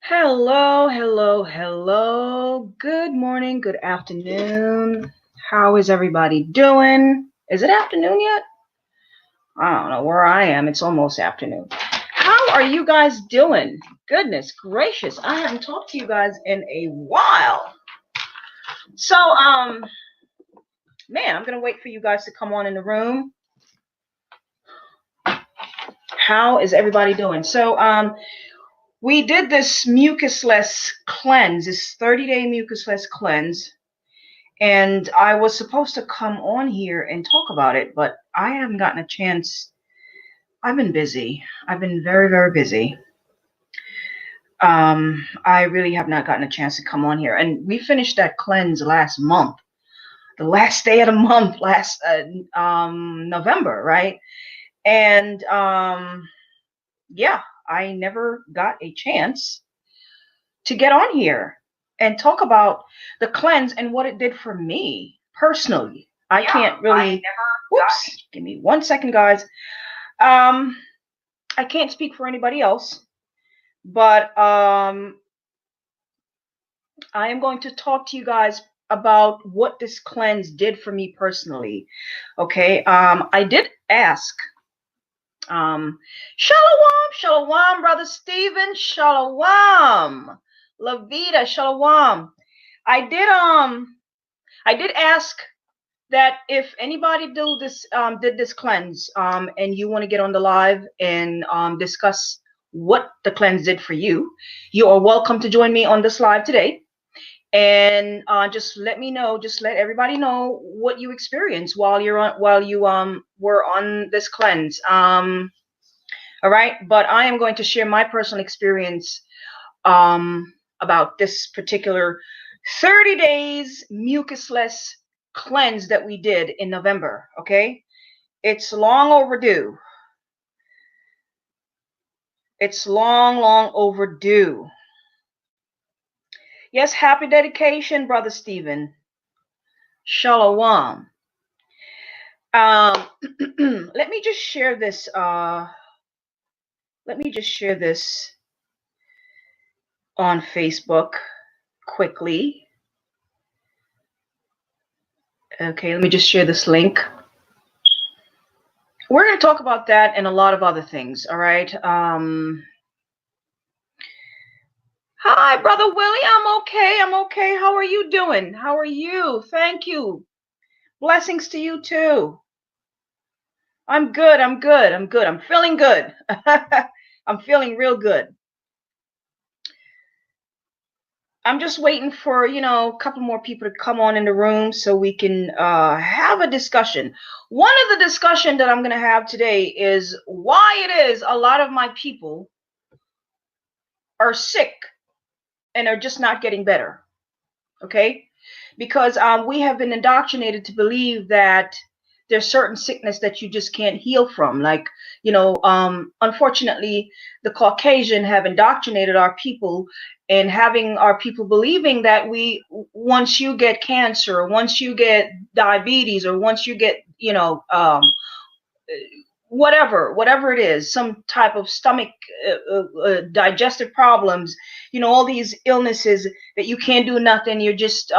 Hello, hello, hello. Good morning, good afternoon. How is everybody doing? Is it afternoon yet? I don't know where I am. It's almost afternoon. How are you guys doing? Goodness gracious, I haven't talked to you guys in a while. So, man, I'm gonna wait for you guys to come on in the room. How is everybody doing? So, we did this mucusless cleanse, this 30-day mucusless cleanse. And I was supposed to come on here and talk about it, but I haven't gotten a chance. I've been busy. I've been very, very busy. I really have not gotten a chance to come on here. And we finished that cleanse last month, the last day of the month, last November, right? And yeah, I never got a chance to get on here and talk about the cleanse and what it did for me personally. I can't really. Whoops. Give me 1 second, guys. Um, I can't speak for anybody else, but I am going to talk to you guys about what this cleanse did for me personally. Okay. I did ask. Shalom, shalom, brother Stephen, shalom, Lavita, shalom. I did ask that if anybody did this cleanse and you want to get on the live and discuss what the cleanse did for you, you are welcome to join me on this live today. And just let me know, just let everybody know what you experienced while you were on this cleanse. All right, but I am going to share my personal experience about this particular 30 days mucusless cleanse that we did in November. Okay, it's long overdue. It's long, long overdue. Yes, happy dedication, brother Stephen. Shalom. Let me just share this. Let me just share this on Facebook quickly. Okay, let me just share this link. We're going to talk about that and a lot of other things. All right. Hi, brother Willie. I'm okay. I'm okay. How are you doing? How are you? Thank you. Blessings to you too. I'm good. I'm good. I'm good. I'm feeling good. I'm feeling real good. I'm just waiting for, a couple more people to come on in the room so we can have a discussion. One of the discussion that I'm going to have today is why it is a lot of my people are sick and are just not getting better. Okay? Because we have been indoctrinated to believe that there's certain sickness that you just can't heal from. Like, unfortunately, the Caucasian have indoctrinated our people and having our people believing that once you get cancer, once you get diabetes, or once you get, whatever it is, some type of stomach digestive problems, all these illnesses, that you can't do nothing. You're just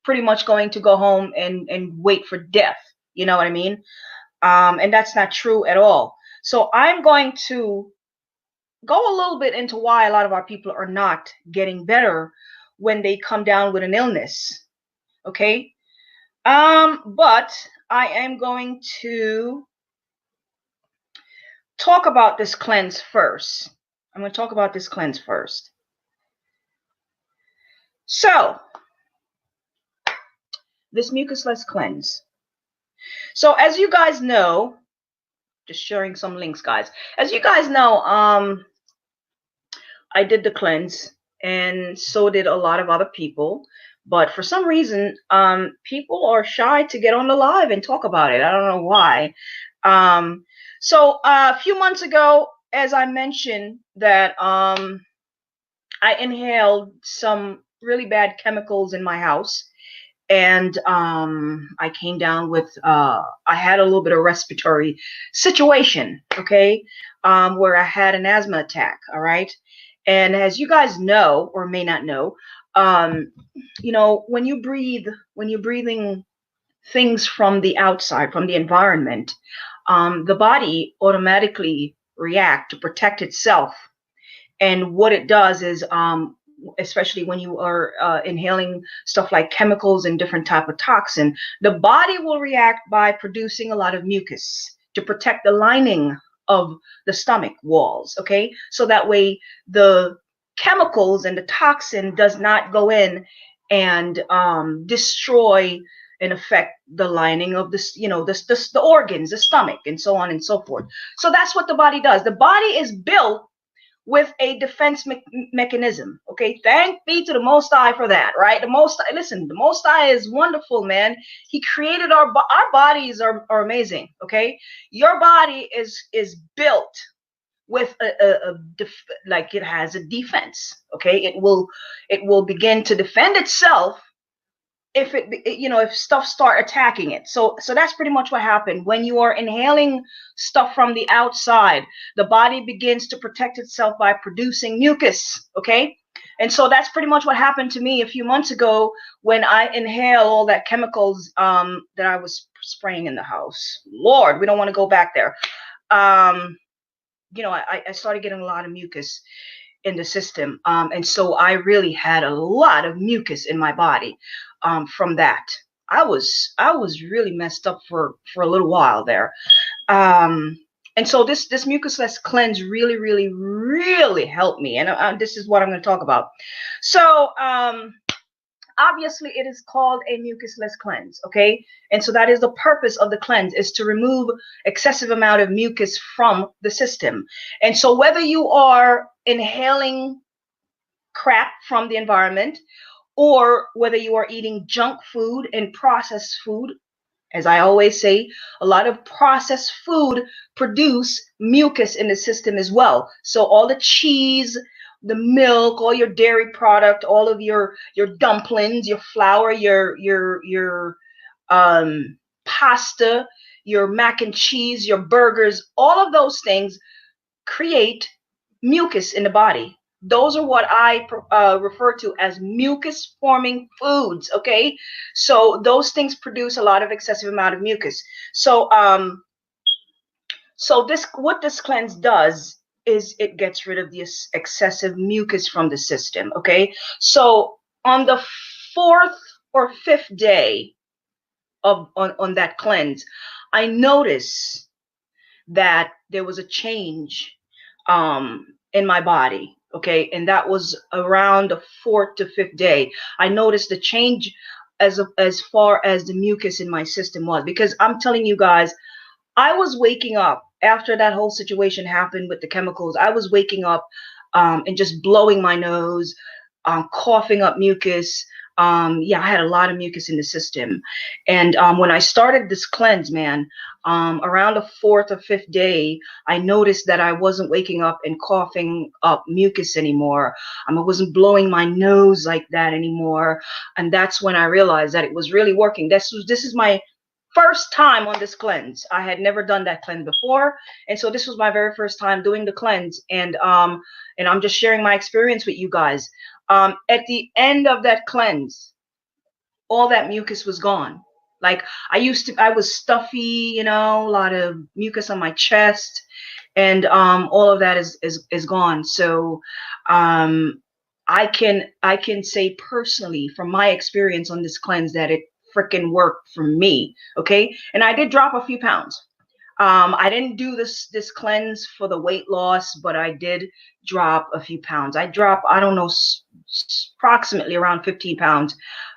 pretty much going to go home and wait for death. You know what I mean? And that's not true at all. So I'm going to go a little bit into why a lot of our people are not getting better when they come down with an illness. Okay. But I am going to talk about this cleanse first. I'm going to talk about this cleanse first. So, this mucusless cleanse. So, as you guys know, just sharing some links, guys. As you guys know, I did the cleanse, and so did a lot of other people. But for some reason, people are shy to get on the live and talk about it. I don't know why. So a few months ago, as I mentioned, that I inhaled some really bad chemicals in my house, and I came down with I had a little bit of respiratory situation, okay, where I had an asthma attack. All right. And as you guys know or may not know, um, when you breathe, when you're breathing things from the outside, from the environment, the body automatically react to protect itself. And what it does is, especially when you are inhaling stuff like chemicals and different type of toxin, the body will react by producing a lot of mucus to protect the lining of the stomach walls. Okay, so that way the chemicals and the toxin does not go in and destroy and affect the lining of this, the organs, the stomach, and so on and so forth. So that's what the body does. The body is built with a defense mechanism. Okay, thank be to the Most High for that, right? The Most High is wonderful, man. He created our bodies are amazing. Okay, your body is built with like it has a defense. Okay, it will begin to defend itself if if stuff start attacking it. So that's pretty much what happened when you are inhaling stuff from the outside. The body begins to protect itself by producing mucus. Okay, and so that's pretty much what happened to me a few months ago when I inhaled all that chemicals that I was spraying in the house. Lord, we don't want to go back there. um I started getting a lot of mucus in the system. And so I really had a lot of mucus in my body from that. I was really messed up for a little while there. Um, and so this mucusless cleanse really, really, really helped me. And this is what I'm going to talk about. So obviously it is called a mucusless cleanse. Okay, and so that is the purpose of the cleanse, is to remove excessive amount of mucus from the system. And so whether you are inhaling crap from the environment, or whether you are eating junk food and processed food, as I always say, a lot of processed food produce mucus in the system as well. So all the cheese, the milk, all your dairy product, all of your dumplings, your flour, your pasta, your mac and cheese, your burgers, all of those things create mucus in the body. Those are what I refer to as mucus forming foods. Okay, so those things produce a lot of excessive amount of mucus. So this, what this cleanse does is it gets rid of this excessive mucus from the system. Okay, so on the fourth or fifth day on that cleanse, I noticed that there was a change in my body. Okay, and that was around the fourth to fifth day. I noticed the change as far as the mucus in my system was, because I'm telling you guys, I was waking up after that whole situation happened with the chemicals. I was waking up and just blowing my nose, coughing up mucus. Yeah, I had a lot of mucus in the system. And when I started this cleanse, man, around the fourth or fifth day, I noticed that I wasn't waking up and coughing up mucus anymore. I wasn't blowing my nose like that anymore. And that's when I realized that it was really working. This is my first time on this cleanse. I had never done that cleanse before, and so this was my very first time doing the cleanse. And I'm just sharing my experience with you guys. At the end of that cleanse, all that mucus was gone. Like I was stuffy, a lot of mucus on my chest, and all of that is gone. So I can say personally from my experience on this cleanse that it freaking worked for me. Okay, and I did drop a few pounds. I didn't do this cleanse for the weight loss, but I did drop a few pounds. I dropped, I don't know, approximately around 15 pounds.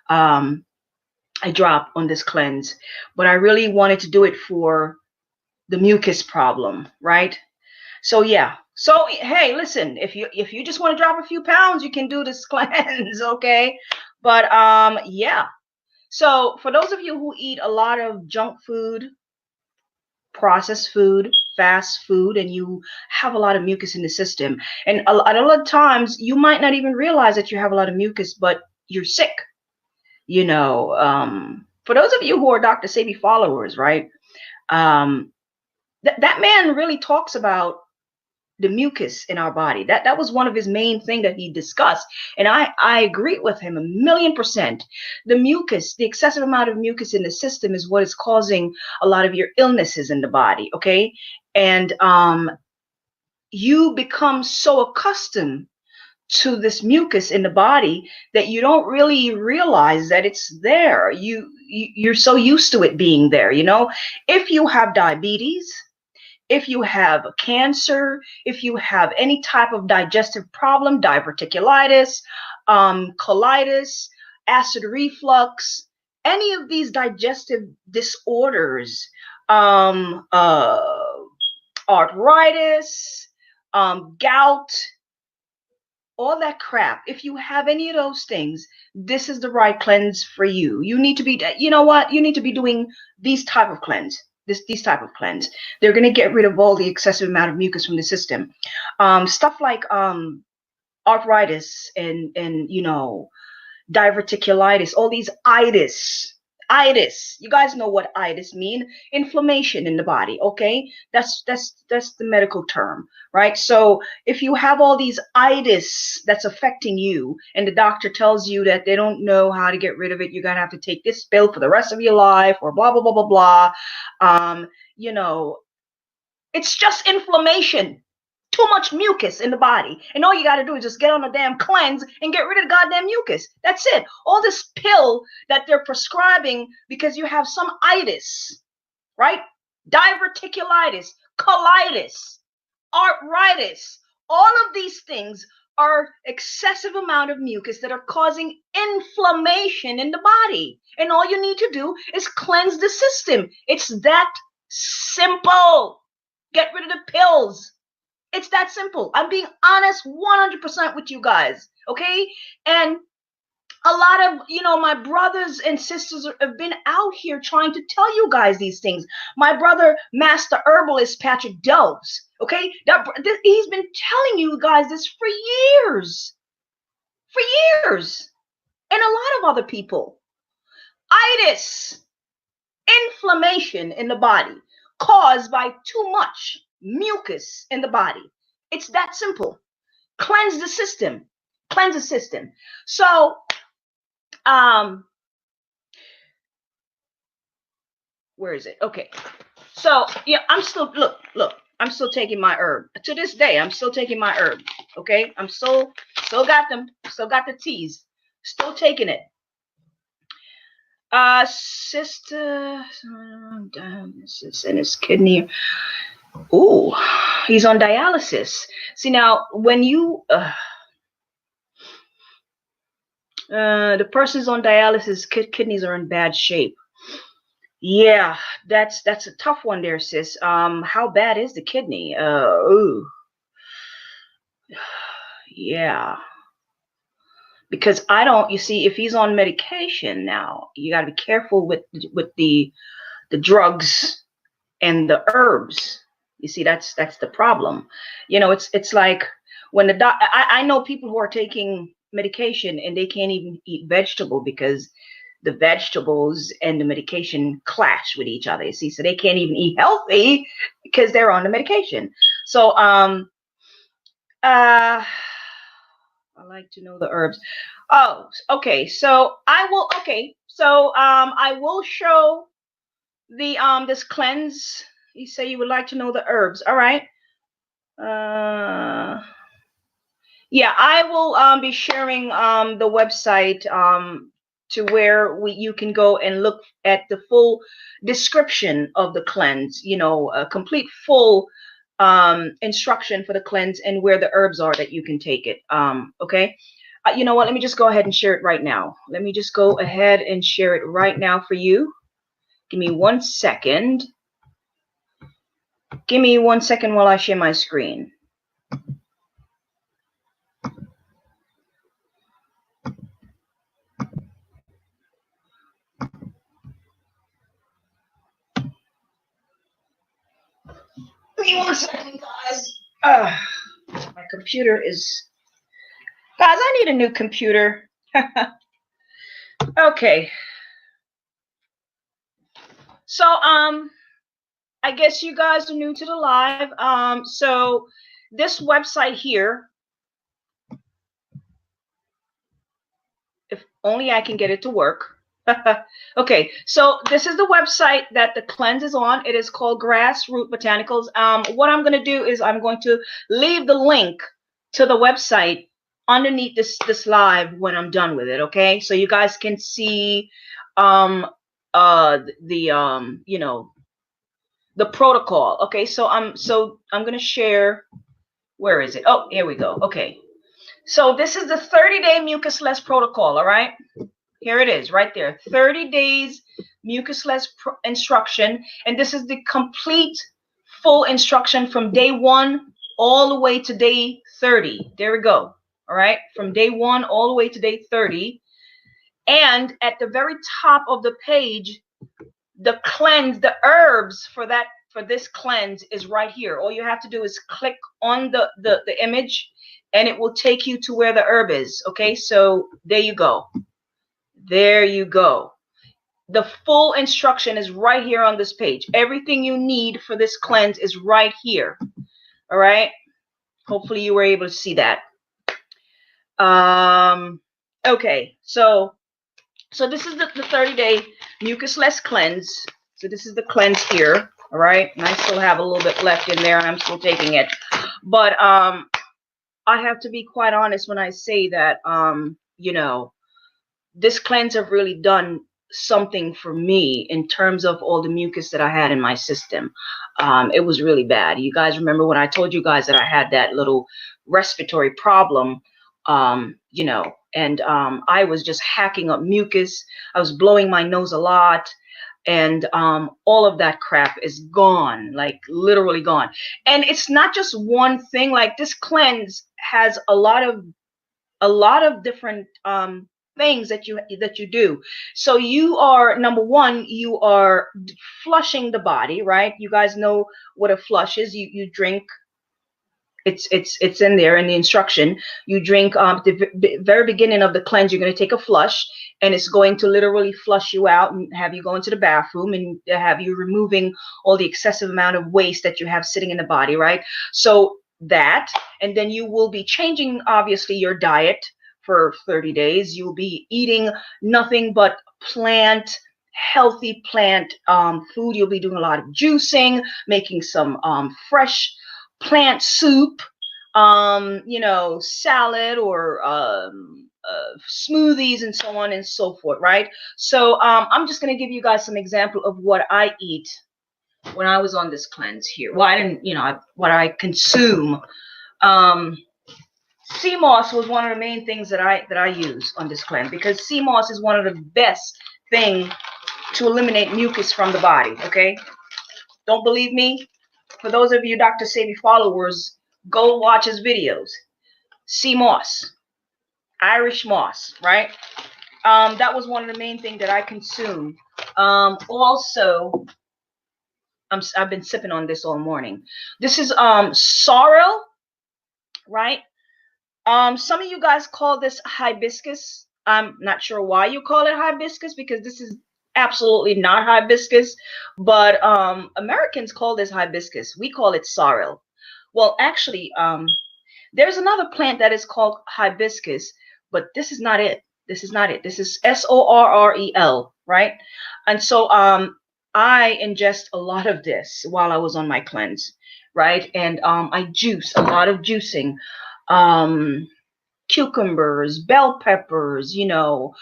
I dropped on this cleanse, but I really wanted to do it for the mucus problem, right? So yeah. So hey, listen, if you just want to drop a few pounds, you can do this cleanse, okay? But yeah. So for those of you who eat a lot of junk food, processed food, fast food, and you have a lot of mucus in the system, and a lot of times you might not even realize that you have a lot of mucus, but you're sick. For those of you who are Dr. Sebi followers, right? That man really talks about the mucus in our body. That was one of his main thing that he discussed, and I agree with him 1,000,000%. The mucus, the excessive amount of mucus in the system, is what is causing a lot of your illnesses in the body. Okay, and you become so accustomed to this mucus in the body that you don't really realize that it's there. You're so used to it being there. You know, if you have diabetes, if you have cancer, if you have any type of digestive problem, diverticulitis, colitis, acid reflux, any of these digestive disorders, um, uh, arthritis, gout, all that crap, if you have any of those things, this is the right cleanse for you. You need to be, you know what, you need to be doing these type of cleanse, these type of cleanse. They're going to get rid of all the excessive amount of mucus from the system. Stuff like arthritis and you know, diverticulitis, all these itis. You guys know what itis mean? Inflammation in the body. Okay, that's the medical term, right? So if you have all these itis that's affecting you, and the doctor tells you that they don't know how to get rid of it, you're gonna have to take this pill for the rest of your life, or blah blah blah blah blah. You know, it's just inflammation. Too much mucus in the body. And all you got to do is just get on a damn cleanse and get rid of the goddamn mucus. That's it. All this pill that they're prescribing because you have some itis, right? Diverticulitis, colitis, arthritis. All of these things are excessive amount of mucus that are causing inflammation in the body. And all you need to do is cleanse the system. It's that simple. Get rid of the pills. It's that simple. I'm being honest 100% with you guys, okay? And a lot of, you know, my brothers and sisters have been out here trying to tell you guys these things. My brother, Master Herbalist Patrick Delves, okay? He's been telling you guys this for years. For years. And a lot of other people. Itis, inflammation in the body caused by too much mucus in the body. It's that simple. Cleanse the system. Cleanse the system. So, where is it? Okay. So, yeah, I'm still, look, I'm still taking my herb. To this day, I'm still taking my herb. Okay. I'm still got them. Still got the teas. Still taking it. Sister, and his kidney. Ooh, he's on dialysis. See, now when you the person's on dialysis, kidneys are in bad shape. Yeah, that's a tough one there, sis. How bad is the kidney? Ooh, yeah. Because I don't, you see, if he's on medication now, you got to be careful with the drugs and the herbs. You see, that's the problem. You know, it's like when the doc. I know people who are taking medication and they can't even eat vegetable because the vegetables and the medication clash with each other. You see, so they can't even eat healthy because they're on the medication. So I like to know the herbs. Oh, okay. So I will. Okay. So I will show the this cleanse. You say you would like to know the herbs. All right. Yeah, I will be sharing the website to where you can go and look at the full description of the cleanse. You know, a complete full instruction for the cleanse and where the herbs are that you can take it. Okay. You know what? Let me just go ahead and share it right now. Let me just go ahead and share it right now for you. Give me 1 second. Give me 1 second while I share my screen. Give me 1 second, guys. My computer is... Guys, I need a new computer. Okay. So, I guess you guys are new to the live. So this website here, if only I can get it to work. Okay, so this is the website that the cleanse is on. It is called Grassroot Botanicals. What I'm going to do is I'm going to leave the link to the website underneath this live when I'm done with it. Okay, so you guys can see you know, the protocol. Okay, so I'm going to share. Where is it? Oh, here we go. Okay, so this is the 30-day mucus-less protocol. All right. Here it is right there. 30 days mucus-less instruction. And this is the complete full instruction from day 1 all the way to day 30. There we go. All right. From day 1 all the way to day 30. And at the very top of the page, the cleanse, the herbs for this cleanse is right here. All you have to do is click on the image and it will take you to where the herb is. Okay. So there you go. There you go. The full instruction is right here on this page. Everything you need for this cleanse is right here. All right. Hopefully you were able to see that. Okay. So this is the 30-day mucus-less cleanse. So this is the cleanse here. All right. And I still have a little bit left in there. I'm still taking it. But I have to be quite honest when I say that, you know, this cleanse have really done something for me in terms of all the mucus that I had in my system. It was really bad. You guys remember when I told you guys that I had that little respiratory problem, you know, and I was just hacking up mucus. I was blowing my nose a lot. And all of that crap is gone, like literally gone. And it's not just one thing. Like this cleanse has a lot of different things that you do. So you are, number one, you are flushing the body, right? You guys know what a flush is. You drink. It's in there in the instruction. You drink the very beginning of the cleanse. You're going to take a flush, and it's going to literally flush you out and have you go into the bathroom and have you removing all the excessive amount of waste that you have sitting in the body, right? So that, and then you will be changing obviously your diet for 30 days. You'll be eating nothing but healthy plant food. You'll be doing a lot of juicing, making some fresh plant soup, you know, salad or smoothies and so on and so forth, right? So I'm just going to give you guys some example of what I eat when I was on this cleanse here. Well, I didn't, you know, what I consume. Sea moss was one of the main things that I use on this cleanse, because sea moss is one of the best thing to eliminate mucus from the body. Okay, don't believe me? For those of you Dr. Sebi followers, go watch his videos. Sea moss, Irish moss, right? That was one of the main things that I consume. Also, I've been sipping on this all morning. This is sorrel, right? Some of you guys call this hibiscus. I'm not sure why you call it hibiscus, because this is absolutely not hibiscus, but Americans call this hibiscus. We call it sorrel. Well, actually, there's another plant that is called hibiscus, but this is not it. This is not it. This is sorrel, right? And so I ingest a lot of this while I was on my cleanse, right? And I juice, a lot of juicing. Cucumbers, bell peppers, you know,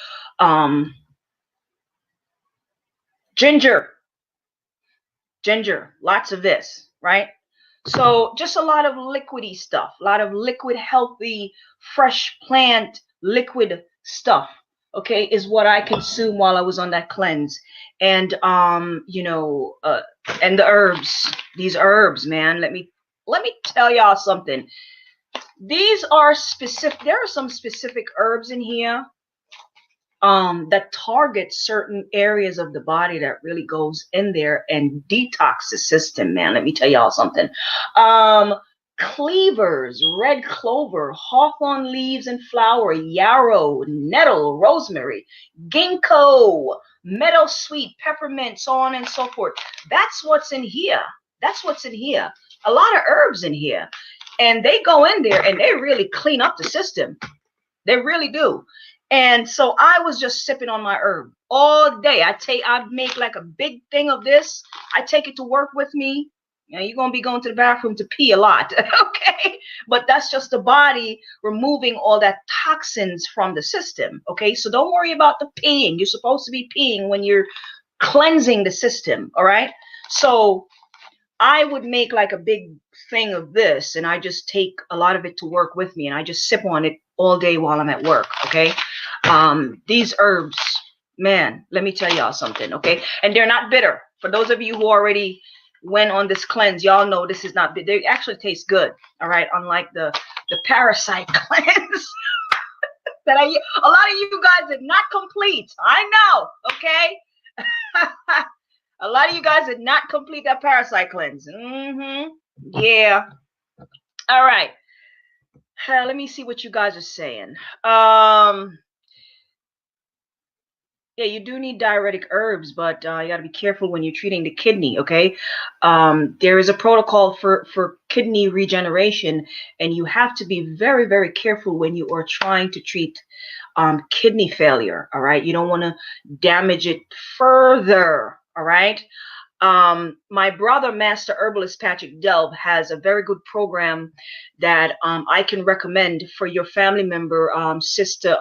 ginger, lots of this, right? So just a lot of liquidy stuff, a lot of liquid, healthy, fresh plant, liquid stuff, okay, is what I consume while I was on that cleanse. And you know, and the herbs, these herbs, man, let me tell y'all something. These are specific. There are some specific herbs in here that target certain areas of the body that really goes in there and detox the system, man. Let me tell y'all something. Cleavers, red clover, hawthorn leaves and flower, yarrow, nettle, rosemary, ginkgo, meadowsweet, peppermint, so on and so forth. That's what's in here. That's what's in here. A lot of herbs in here. And they go in there and they really clean up the system. They really do. And so I was just sipping on my herb all day. I make like a big thing of this. I take it to work with me. You know, you're gonna be going to the bathroom to pee a lot, okay? But that's just the body removing all that toxins from the system, okay? So don't worry about the peeing. You're supposed to be peeing when you're cleansing the system, all right? So I would make like a big thing of this, and I just take a lot of it to work with me, and I just sip on it all day while I'm at work, okay? These herbs, man, let me tell y'all something, okay? And they're not bitter. For those of you who already went on this cleanse, y'all know this is not bitter. They actually taste good, all right? Unlike the parasite cleanse that a lot of you guys did not complete. I know, okay? A lot of you guys did not complete that parasite cleanse. Yeah. All right. Let me see what you guys are saying. Yeah, you do need diuretic herbs, but you got to be careful when you're treating the kidney, okay? There is a protocol for kidney regeneration, and you have to be very, very careful when you are trying to treat kidney failure, all right? You don't want to damage it further, all right? My brother, Master Herbalist Patrick Delve, has a very good program that I can recommend for your family member, sister.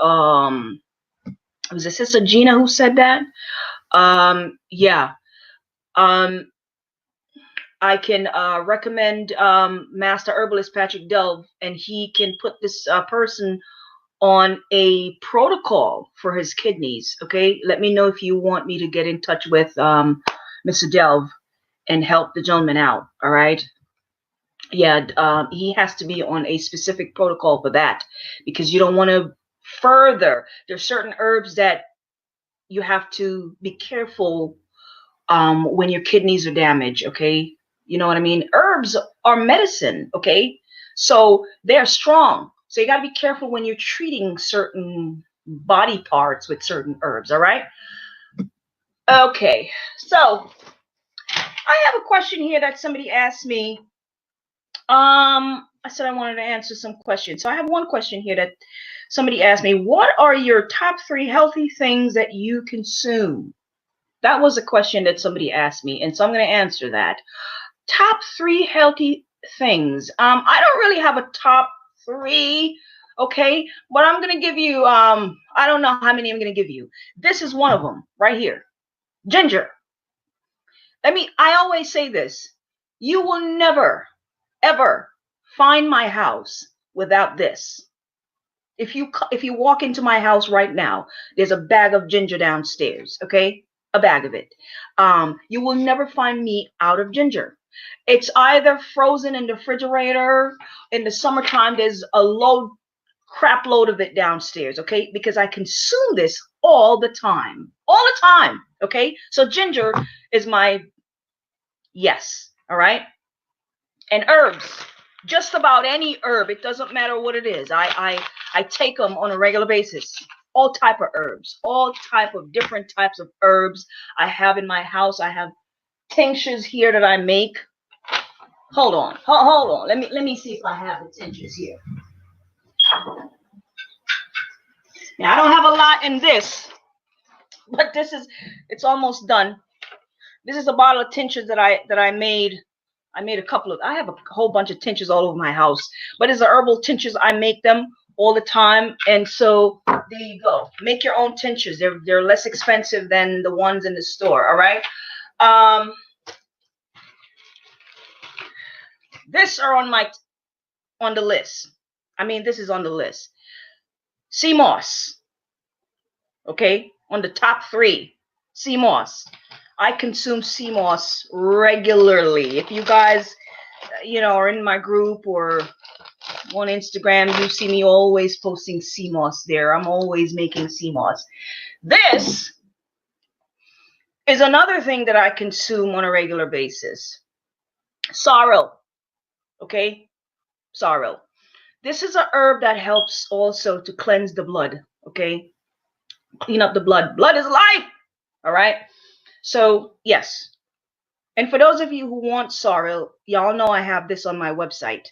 Was it Sister Gina who said that? Yeah. I can recommend Master Herbalist Patrick Delve, and he can put this person on a protocol for his kidneys. Okay, let me know if you want me to get in touch with Mr. Delve and help the gentleman out. All right. Yeah, he has to be on a specific protocol for that, because you don't want to further. There's certain herbs that you have to be careful when your kidneys are damaged. Okay, you know what I mean? Herbs are medicine. Okay, so they're strong. So you got to be careful when you're treating certain body parts with certain herbs. All right. Okay, so I have a question here that somebody asked me. I said I wanted to answer some questions. So I have one question here that somebody asked me. What are your top 3 healthy things that you consume? That was a question that somebody asked me, and so I'm going to answer that. Top 3 healthy things. I don't really have a top 3, okay? But I'm going to give you, I don't know how many I'm going to give you. This is one of them right here. Ginger. I always say this. You will never, ever find my house without this. If you walk into my house right now, there's a bag of ginger downstairs, okay? A bag of it. You will never find me out of ginger. It's either frozen in the refrigerator. In the summertime, there's a crap load of it downstairs, okay? Because I consume this all the time. All the time, okay? So ginger is my yes, all right? And herbs, just about any herb, it doesn't matter what it is. I take them on a regular basis. All type of herbs, all type of different types of herbs I have in my house. I have tinctures here that I make. Hold on. Let me see if I have the tinctures here. Now I don't have a lot in this, but it's almost done. This is a bottle of tinctures that I made. I made a couple of. I have a whole bunch of tinctures all over my house, but it's the herbal tinctures. I make them all the time, and so there you go. Make your own tinctures. They're less expensive than the ones in the store. All right. This are on the list. I mean, this is on the list. Sea moss. Okay, on the top 3. Sea moss. I consume sea moss regularly. If you guys, are in my group or on Instagram, you see me always posting sea moss there. I'm always making sea moss. This is another thing that I consume on a regular basis. Sorrel. Okay? Sorrel. This is a herb that helps also to cleanse the blood. Okay? Clean up the blood. Blood is life. All right? So, yes. And for those of you who want sorrel, y'all know I have this on my website.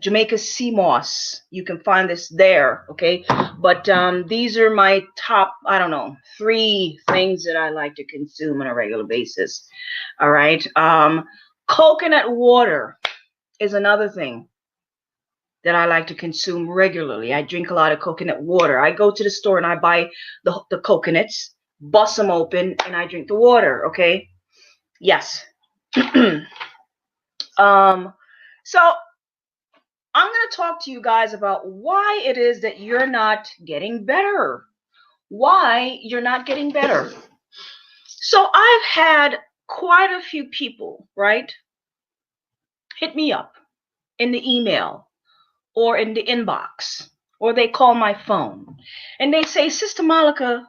Jamaica sea moss. You can find this there, okay? But these are my top, I don't know, 3 things that I like to consume on a regular basis. All right. Coconut water is another thing that I like to consume regularly. I drink a lot of coconut water. I go to the store and I buy the coconuts, bust them open, and I drink the water, okay? Yes. So I'm going to talk to you guys about why it is that you're not getting better. Why you're not getting better. So I've had quite a few people, right, hit me up in the email or in the inbox, or they call my phone and they say, Sister Malika,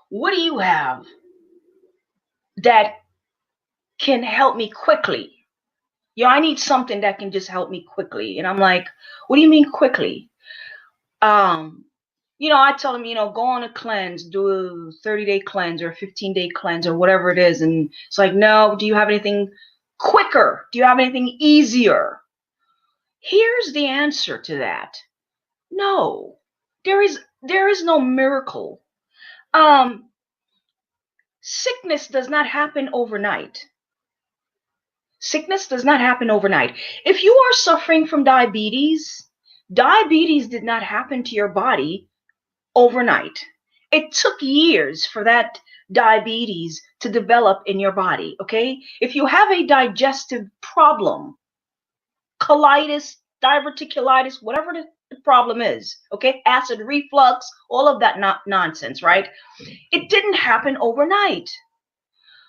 what do you have that can help me quickly? I need something that can just help me quickly. And I'm like, what do you mean quickly? I tell them, go on a cleanse, do a 30-day cleanse or a 15-day cleanse or whatever it is. And it's like, no, do you have anything quicker? Do you have anything easier? Here's the answer to that. No, there is no miracle. Sickness does not happen overnight. Sickness does not happen overnight. If you are suffering from diabetes did not happen to your body overnight. It took years for that diabetes to develop in your body, okay? If you have a digestive problem, colitis, diverticulitis, whatever the problem is, okay? Acid reflux, all of that nonsense, right? It didn't happen overnight.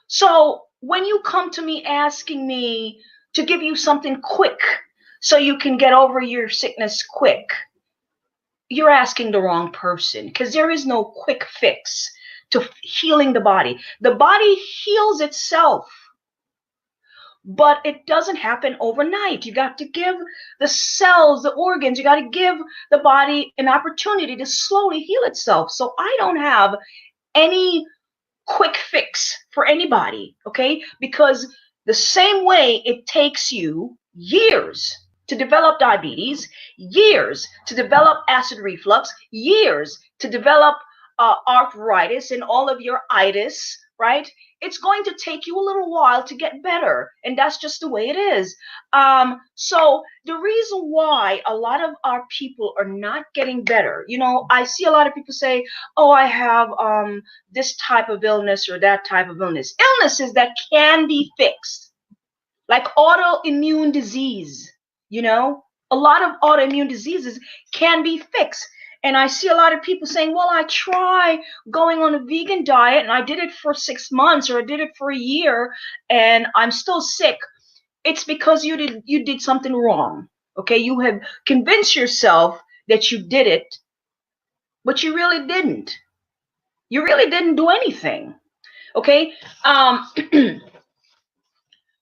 So when you come to me asking me to give you something quick so you can get over your sickness quick, you're asking the wrong person, because there is no quick fix to healing the body. The body heals itself, but it doesn't happen overnight. You got to give the cells, the organs, you got to give the body an opportunity to slowly heal itself. So I don't have any quick fix for anybody, okay? Because the same way it takes you years to develop diabetes, years to develop acid reflux, years to develop arthritis and all of your itis, right? It's going to take you a little while to get better, and that's just the way it is. So the reason why a lot of our people are not getting better, I see a lot of people say, oh, I have this type of illness or that type of illness. Illnesses that can be fixed, like autoimmune disease, a lot of autoimmune diseases can be fixed. And I see a lot of people saying, well, I try going on a vegan diet and I did it for 6 months or I did it for a year and I'm still sick. It's because you did something wrong. Okay, you have convinced yourself that you did it, but you really didn't. You really didn't do anything. Okay,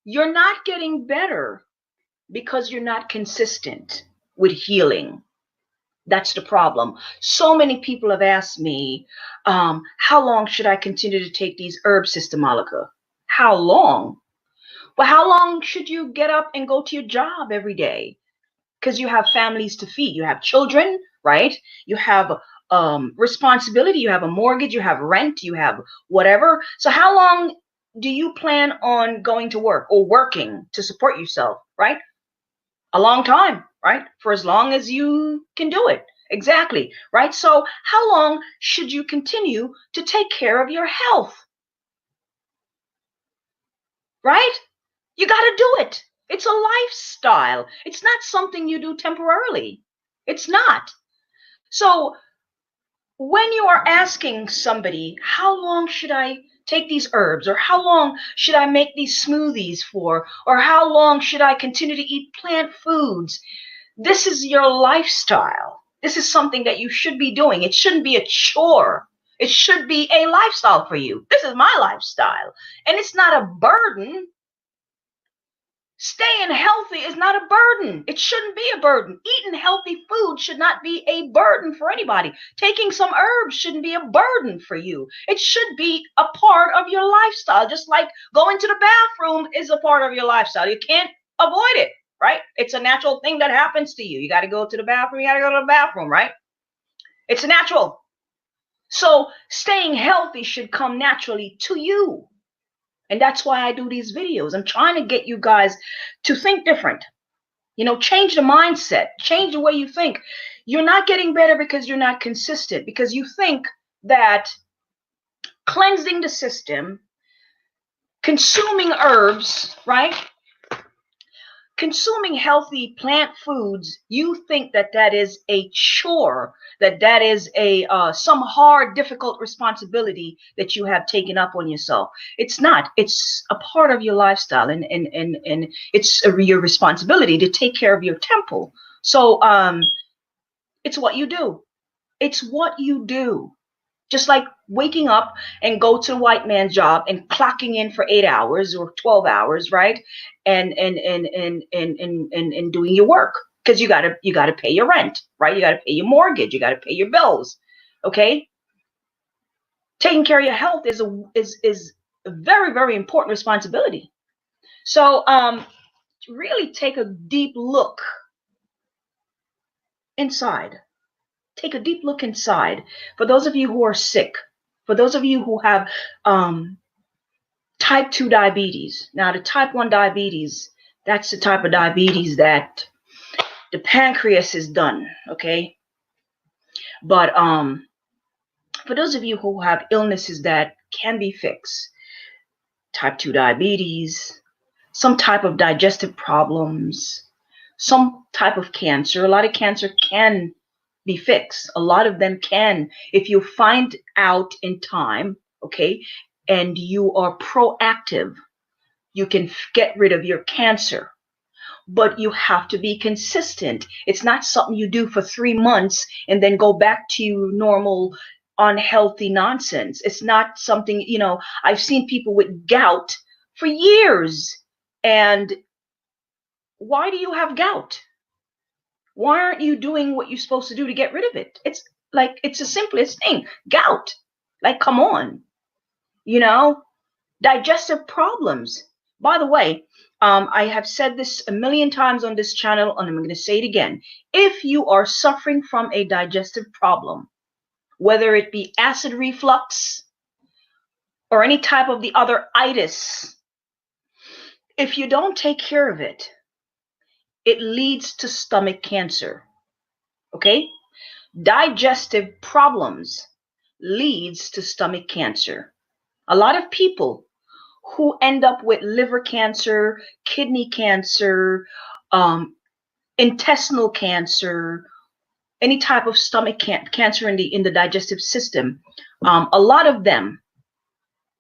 you're not getting better because you're not consistent with healing. That's the problem. So many people have asked me, how long should I continue to take these herbs, Sister Malika? How long? Well, how long should you get up and go to your job every day? Because you have families to feed. You have children, right? You have responsibility. You have a mortgage. You have rent. You have whatever. So how long do you plan on going to work or working to support yourself, right? A long time, right? For as long as you can do it. Exactly, right? So how long should you continue to take care of your health? Right? You got to do it. It's a lifestyle. It's not something you do temporarily. It's not. So when you are asking somebody, how long should I take these herbs, or how long should I make these smoothies for, or how long should I continue to eat plant foods? This is your lifestyle. This is something that you should be doing. It shouldn't be a chore. It should be a lifestyle for you. This is my lifestyle. And it's not a burden. Staying healthy is not a burden. It shouldn't be a burden. Eating healthy food should not be a burden for anybody. Taking some herbs shouldn't be a burden for you. It should be a part of your lifestyle, just like going to the bathroom is a part of your lifestyle. You can't avoid it, right? It's a natural thing that happens to you. You got to go to the bathroom, you got to go to the bathroom, right? It's natural. So staying healthy should come naturally to you. And that's why I do these videos. I'm trying to get you guys to think different. You know, change the mindset, change the way you think. You're not getting better because you're not consistent, because you think that cleansing the system, consuming herbs, right? Consuming healthy plant foods, you think that that is a chore, that that is a some hard, difficult responsibility that you have taken up on yourself. It's not. It's a part of your lifestyle, and it's your responsibility to take care of your temple. So it's what you do. It's what you do. Just like waking up and go to the white man's job and clocking in for 8 hours or 12 hours, right? And doing your work. Because you gotta pay your rent, right? You gotta pay your mortgage, you gotta pay your bills. Okay? Taking care of your health is a very, very important responsibility. So really take a deep look inside. Take a deep look inside. For those of you who are sick, for those of you who have type 2 diabetes. Now, the type 1 diabetes, that's the type of diabetes that the pancreas is done, okay? But for those of you who have illnesses that can be fixed, type 2 diabetes, some type of digestive problems, some type of cancer, a lot of cancer can be fixed. A lot of them can, if you find out in time, okay, and you are proactive, you can get rid of your cancer. But you have to be consistent. It's not something you do for 3 months and then go back to normal unhealthy nonsense. It's not something, you know, I've seen people with gout for years. And why do you have gout? Why aren't you doing what you're supposed to do to get rid of it? It's like, it's the simplest thing. Gout. Like, come on. You know, digestive problems. By the way, I have said this a million times on this channel, and I'm going to say it again. If you are suffering from a digestive problem, whether it be acid reflux or any type of the other itis, if you don't take care of it, it leads to stomach cancer. Okay? Digestive problems leads to stomach cancer. A lot of people who end up with liver cancer, kidney cancer, intestinal cancer, any type of stomach cancer in the digestive system, a lot of them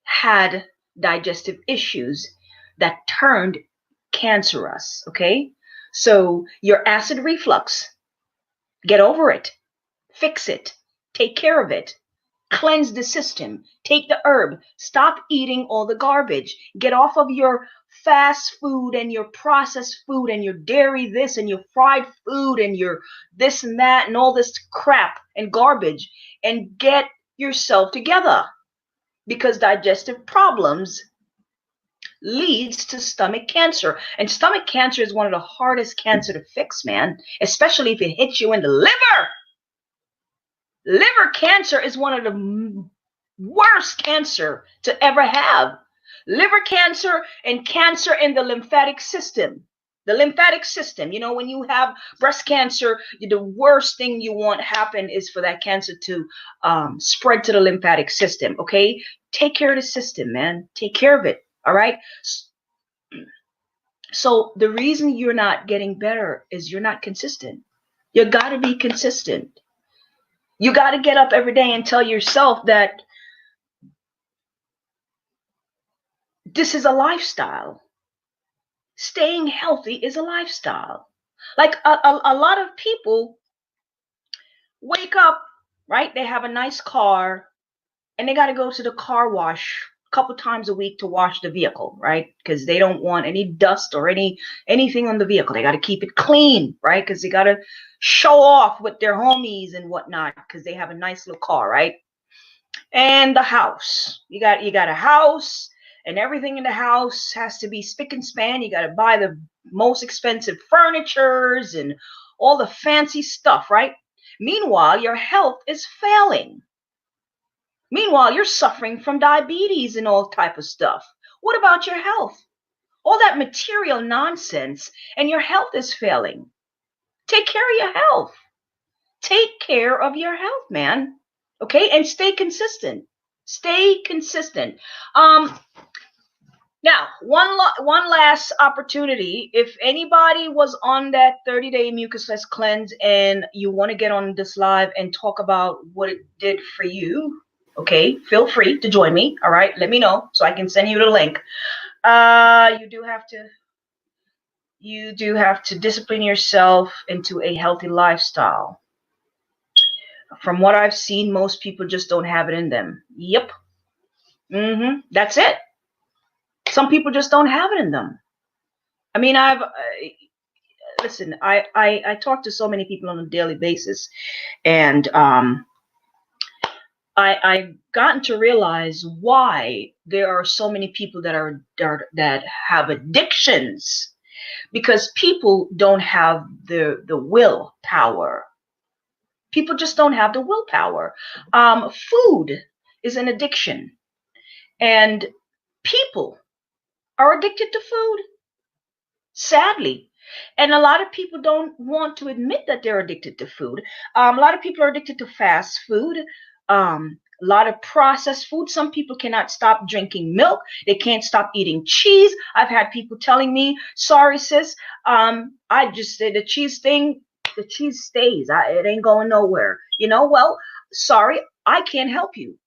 had digestive issues that turned cancerous. Okay, so your acid reflux, get over it, fix it, take care of it. Cleanse the system. Take the herb. Stop eating all the garbage. Get off of your fast food and your processed food and your dairy this and your fried food and your this and that and all this crap and garbage, and get yourself together, because digestive problems leads to stomach cancer. And stomach cancer is one of the hardest cancer to fix, man, especially if it hits you in the liver. Liver cancer is one of the worst cancer to ever have. Liver cancer and cancer in the lymphatic system. The lymphatic system, you know, when you have breast cancer, the worst thing you want happen is for that cancer to spread to the lymphatic system, okay? Take care of the system, man. Take care of it, all right? So the reason you're not getting better is you're not consistent. You got to be consistent. You got to get up every day and tell yourself that this is a lifestyle. Staying healthy is a lifestyle. Like a lot of people wake up, right? They have a nice car and they got to go to the car wash couple times a week to wash the vehicle, right? Because they don't want any dust or anything on the vehicle. They got to keep it clean, right? Because they got to show off with their homies and whatnot because they have a nice little car, right? And the house, you got a house, and everything in the house has to be spick and span. You got to buy the most expensive furnitures and all the fancy stuff, right? Meanwhile, your health is failing. Meanwhile, you're suffering from diabetes and all type of stuff. What about your health? All that material nonsense, and your health is failing. Take care of your health. Take care of your health, man. Okay, and stay consistent. Stay consistent. Now, one last opportunity. If anybody was on that 30-day mucusless cleanse and you want to get on this live and talk about what it did for you, okay, feel free to join me. All right, let me know so I can send you the link. You do have to discipline yourself into a healthy lifestyle. From what I've seen, most people just don't have it in them. Yep. That's it. Some people just don't have it in them. I mean, listen, I talk to so many people on a daily basis, and I've gotten to realize why there are so many people that have addictions, because people don't have the willpower. People just don't have the willpower. Food is an addiction, and people are addicted to food, sadly. And a lot of people don't want to admit that they're addicted to food. A lot of people are addicted to fast food, a lot of processed food. Some people cannot stop drinking milk. They can't stop eating cheese. I've had people telling me, sorry, sis, I just said the cheese thing, the cheese stays. It ain't going nowhere. Well, sorry, I can't help you.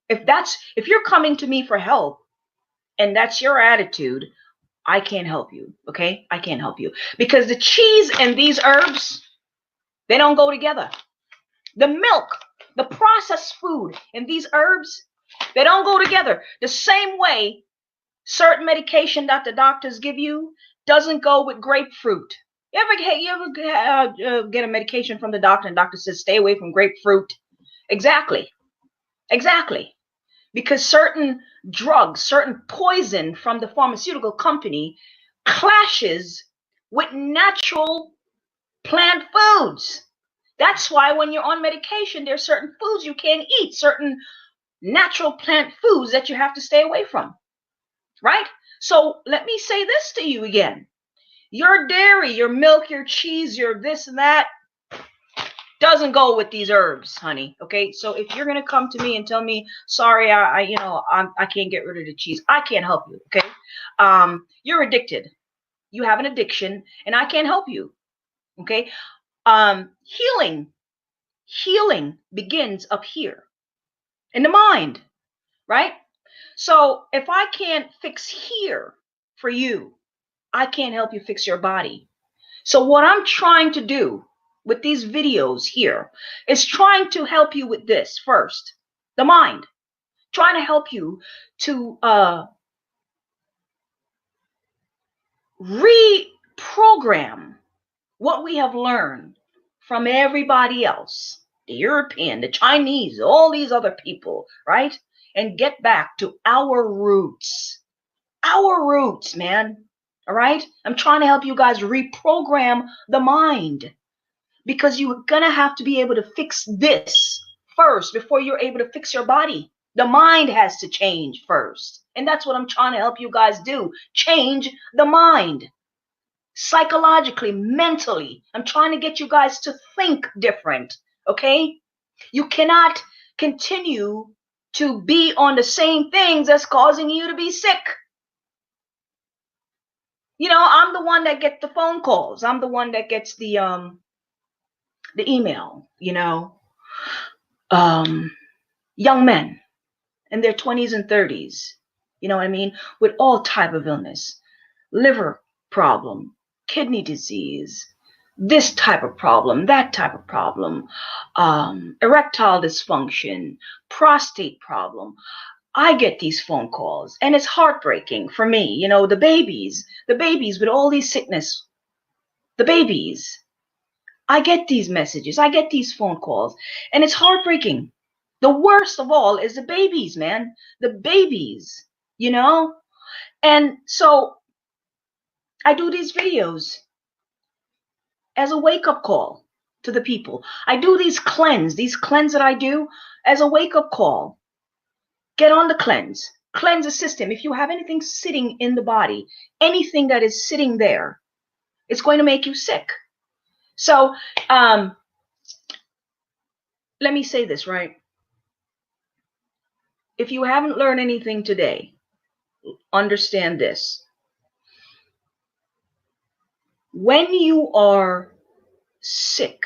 If you're coming to me for help and that's your attitude, I can't help you. Okay? I can't help you. Because the cheese and these herbs, they don't go together. The milk, the processed food, and these herbs, they don't go together. The same way certain medication that the doctors give you doesn't go with grapefruit. You ever get a medication from the doctor and the doctor says, stay away from grapefruit? Exactly. Because certain drugs, certain poison from the pharmaceutical company clashes with natural plant foods. That's why when you're on medication, there's certain foods you can't eat, certain natural plant foods that you have to stay away from, right? So let me say this to you again. Your dairy, your milk, your cheese, your this and that doesn't go with these herbs, honey. Okay, so if you're gonna come to me and tell me, sorry, I can't get rid of the cheese, I can't help you. Okay, you're addicted. You have an addiction, and I can't help you. Okay, healing begins up here in the mind, right? So if I can't fix here for you, I can't help you fix your body. So what I'm trying to do with these videos here is trying to help you with this first, the mind, trying to help you to reprogram what we have learned from everybody else, the European, the Chinese, all these other people, right? And get back to our roots, man. All right? I'm trying to help you guys reprogram the mind, because you're going to have to be able to fix this first before you're able to fix your body. The mind has to change first. And that's what I'm trying to help you guys do. Change the mind. Psychologically, mentally. I'm trying to get you guys to think different. Okay? You cannot continue to be on the same things that's causing you to be sick. I'm the one that gets the phone calls. I'm the one that gets the email, young men in their 20s and 30s, you know what I mean, with all type of illness, liver problem, kidney disease, this type of problem, that type of problem, erectile dysfunction, prostate problem, I get these phone calls, and it's heartbreaking for me. You know, the babies with all these sickness, the babies. I get these messages, I get these phone calls, and it's heartbreaking. The worst of all is the babies, man. The babies, you know? And so I do these videos as a wake up call to the people. I do these cleanse that I do as a wake up call. Get on the cleanse. Cleanse the system. If you have anything sitting in the body, anything that is sitting there, it's going to make you sick. So, let me say this, right? If you haven't learned anything today, understand this. When you are sick,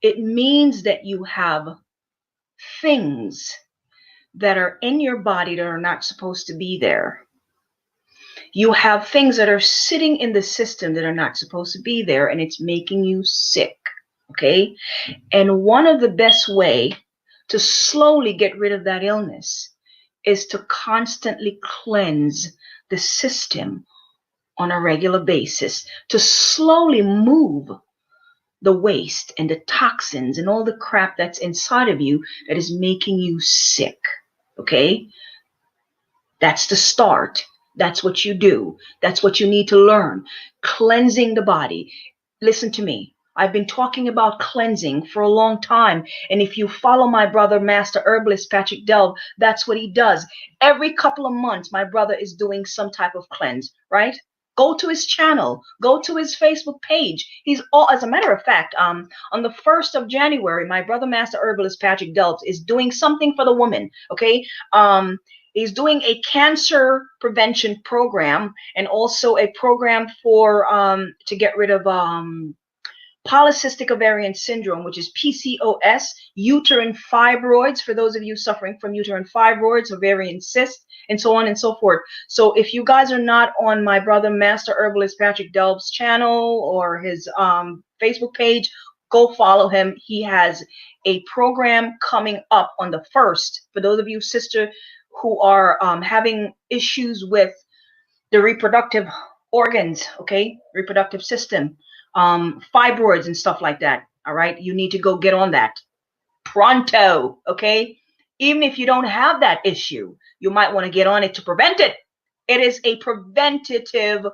it means that you have things that are in your body that are not supposed to be there. You have things that are sitting in the system that are not supposed to be there, and it's making you sick. Okay? And one of the best way to slowly get rid of that illness is to constantly cleanse the system on a regular basis, to slowly move the waste and the toxins and all the crap that's inside of you that is making you sick. Okay? That's the start. That's what you do. That's what you need to learn. Cleansing the body. Listen to me. I've been talking about cleansing for a long time. And if you follow my brother, Master Herbalist Patrick Delve, that's what he does. Every couple of months, my brother is doing some type of cleanse, right? Go to his channel. Go to his Facebook page. He's all, as a matter of fact, on the 1st of January, my brother, Master Herbalist Patrick Delve, is doing something for the woman, okay? He's doing a cancer prevention program and also a program for to get rid of polycystic ovarian syndrome, which is PCOS, uterine fibroids, for those of you suffering from uterine fibroids, ovarian cysts, and so on and so forth. So if you guys are not on my brother Master Herbalist Patrick Delve's channel or his Facebook page, go follow him. He has a program coming up on the 1st. For those of you, sister, who are having issues with the reproductive organs, okay, reproductive system, fibroids and stuff like that. All right, you need to go get on that pronto, okay? Even if you don't have that issue, you might want to get on it to prevent it. It is a preventative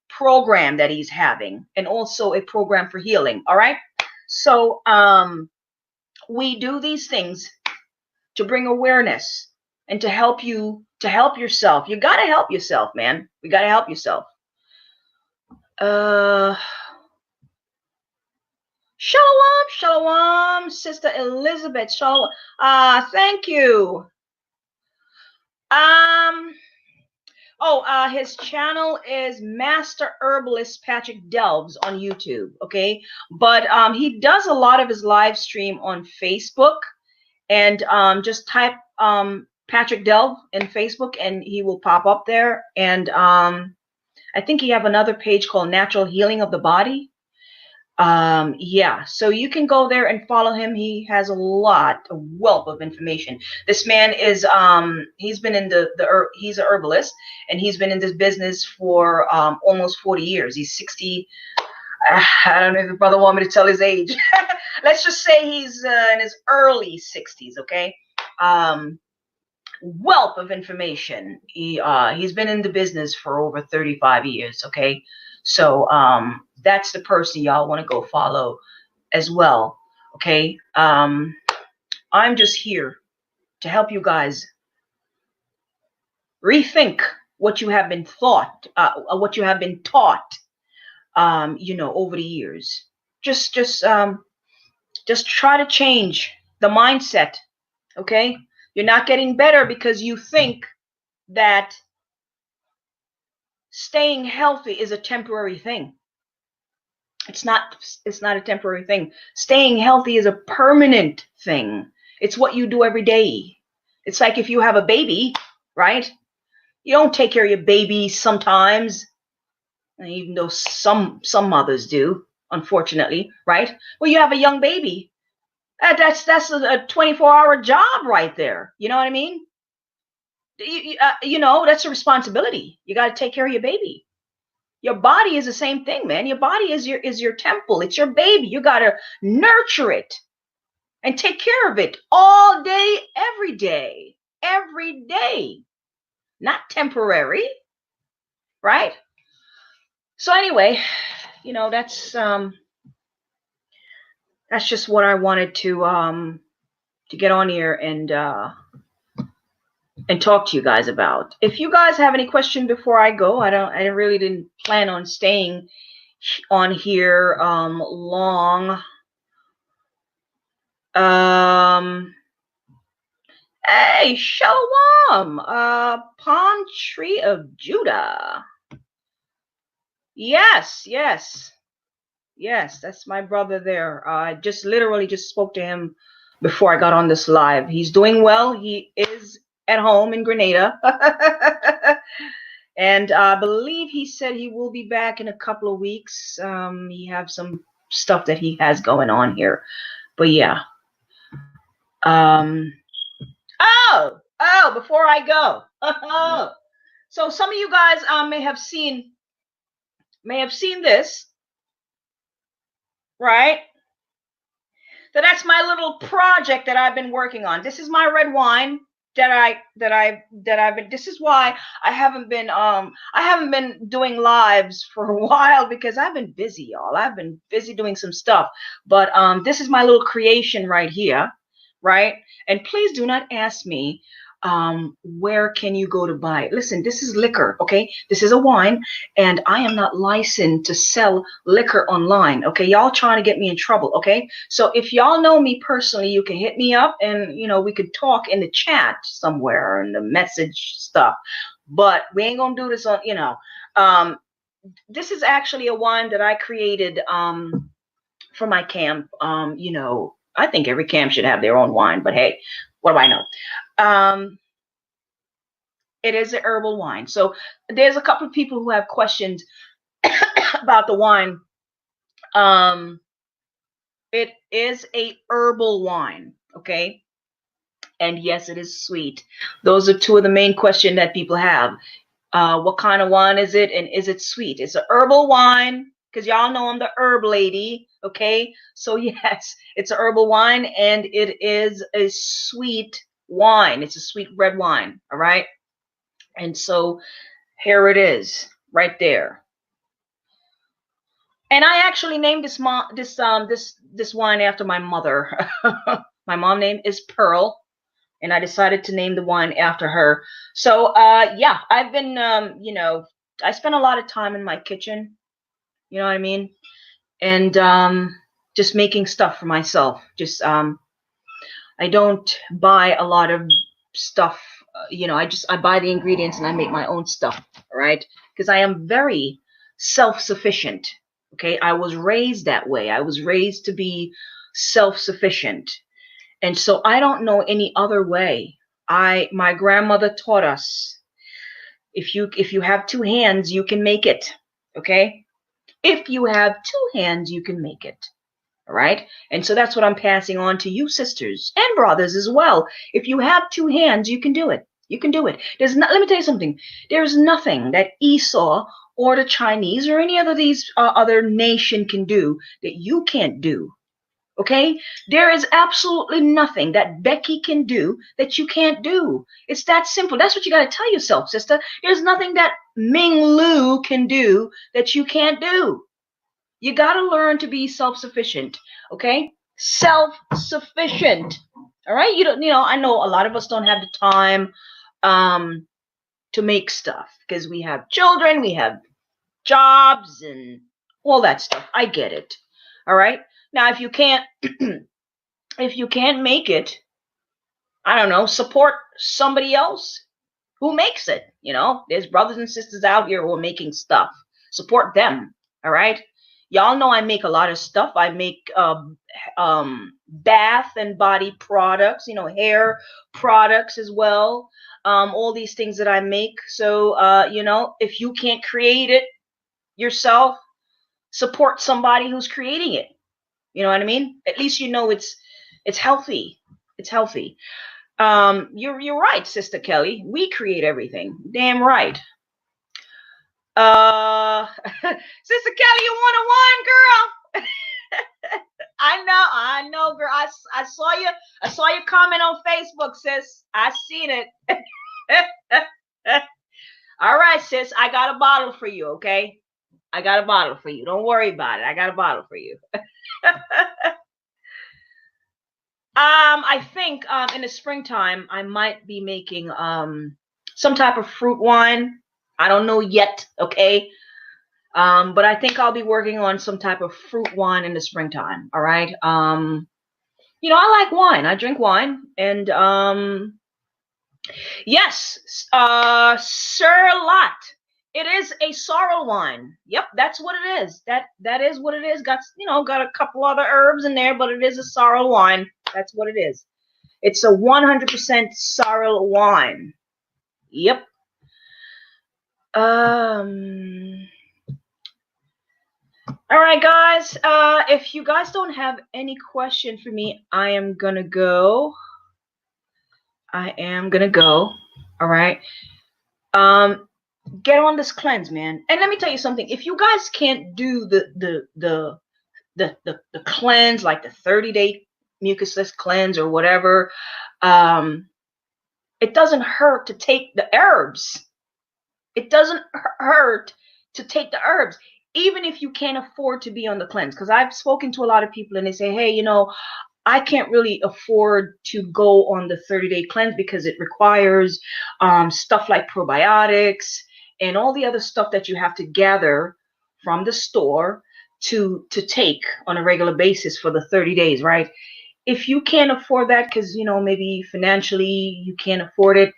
program that he's having, and also a program for healing. All right, so we do these things to bring awareness and to help you, to help yourself. You got to help yourself, man. We got to help yourself. Shalom, shalom, Sister Elizabeth. Shalom. Thank you. His channel is Master Herbalist Patrick Delves on YouTube. Okay, but he does a lot of his live stream on Facebook, and just type Patrick Delve in Facebook, and he will pop up there. And I think he have another page called Natural Healing of the Body. Yeah, so you can go there and follow him. He has a wealth of information. This man is he's been in he's a herbalist, and he's been in this business for almost 40 years. He's 60. I don't know if the brother want me to tell his age. Let's just say he's in his early 60s, okay? Wealth of information. He's been in the business for over 35 years, okay? So that's the person y'all want to go follow as well, okay? I'm just here to help you guys rethink what you have been taught, you know, over the years. Just try to change the mindset, okay? You're not getting better because you think that staying healthy is a temporary thing. It's not a temporary thing. Staying healthy is a permanent thing. It's what you do every day. It's like if you have a baby, right? You don't take care of your baby sometimes, even though some mothers do, unfortunately, right? Well, you have a young baby. That's a 24-hour job right there. You know what I mean? You know, that's a responsibility. You got to take care of your baby. Your body is the same thing, man. Your body is your temple. It's your baby. You got to nurture it and take care of it all day, every day, not temporary, right? So anyway, you know, that's just what I wanted to get on here and talk to you guys about. If you guys have any question before I go, I really didn't plan on staying on here long. Hey, Shalom, Palm Tree of Judah. Yes, that's my brother there. I just literally just spoke to him before I got on this live. He's doing well. He is at home in Grenada. And I believe he said he will be back in a couple of weeks. He has some stuff that he has going on here. But yeah. Before I go. So some of you guys may have seen this, right? So that's my little project that I've been working on. This is my red wine that I've been. This is why I haven't been doing lives for a while, because I've been busy, y'all. I've been busy doing some stuff. But this is my little creation right here, right? And please do not ask me where can you go to buy it. Listen, this is liquor, okay? This is a wine, and I am not licensed to sell liquor online, okay? Y'all trying to get me in trouble, okay? So if y'all know me personally, you can hit me up, and you know, we could talk in the chat somewhere in the message stuff. But we ain't gonna do this on, you know. This is actually a wine that I created for my camp. You know, I think every camp should have their own wine, but hey, what do I know? It is a herbal wine. So there's a couple of people who have questions about the wine. It is a herbal wine, okay? And yes, it is sweet. Those are two of the main questions that people have. What kind of wine is it, and is it sweet? It's a herbal wine, because y'all know I'm the herb lady, okay? So yes, it's a herbal wine, and it is a sweet wine. It's a sweet red wine, all right? And so here it is, right there. And I actually named this wine after my mother. My mom name is Pearl, and I decided to name the wine after her. So yeah, I've been you know, I spend a lot of time in my kitchen, you know what I mean, and just making stuff for myself. Just I don't buy a lot of stuff, you know. I buy the ingredients and I make my own stuff, right? Because I am very self-sufficient. Okay, I was raised that way. I was raised to be self-sufficient, and so I don't know any other way. My grandmother taught us, if you have two hands, you can make it. Okay, if you have two hands, you can make it. All right. And so that's what I'm passing on to you sisters and brothers as well. If you have two hands, you can do it. You can do it. Let me tell you something. There's nothing that Esau or the Chinese or any other these other nation can do that you can't do. Okay? There is absolutely nothing that Becky can do that you can't do. It's that simple. That's what you got to tell yourself, sister. There's nothing that Ming Lu can do that you can't do. You got to learn to be self-sufficient, okay? Self-sufficient. All right? You know, I know a lot of us don't have the time to make stuff, because we have children, we have jobs and all that stuff. I get it. All right? Now, if you can't if you can't make it, I don't know, support somebody else who makes it. You know, there's brothers and sisters out here who are making stuff. Support them. All right? Y'all know I make a lot of stuff. I make bath and body products, you know, hair products as well. All these things that I make. So, you know, if you can't create it yourself, support somebody who's creating it. You know what I mean? At least you know it's healthy. It's healthy. You're right, Sister Kelly. We create everything. Damn right. Sister Kelly, you want a wine, girl? I know, girl. I saw you. I saw your comment on Facebook, sis. I seen it. All right, sis. I got a bottle for you. Okay, I got a bottle for you. Don't worry about it. I got a bottle for you. I think in the springtime I might be making some type of fruit wine. I don't know yet. Okay. But I think I'll be working on some type of fruit wine in the springtime. All right. I like wine. I drink wine, and yes, Sir Lot. It is a sorrel wine. Yep, that's what it is. That is what it is. Got a couple other herbs in there, but it is a sorrel wine. That's what it is. It's a 100% sorrel wine. Yep. All right, guys. If you guys don't have any question for me, I am gonna go. All right. Get on this cleanse, man. And let me tell you something. If you guys can't do the cleanse, like the 30-day mucusless cleanse or whatever, it doesn't hurt to take the herbs. It doesn't hurt to take the herbs, even if you can't afford to be on the cleanse. Because I've spoken to a lot of people and they say, hey, I can't really afford to go on the 30-day cleanse because it requires stuff like probiotics and all the other stuff that you have to gather from the store to take on a regular basis for the 30 days, right? If you can't afford that because, maybe financially you can't afford it,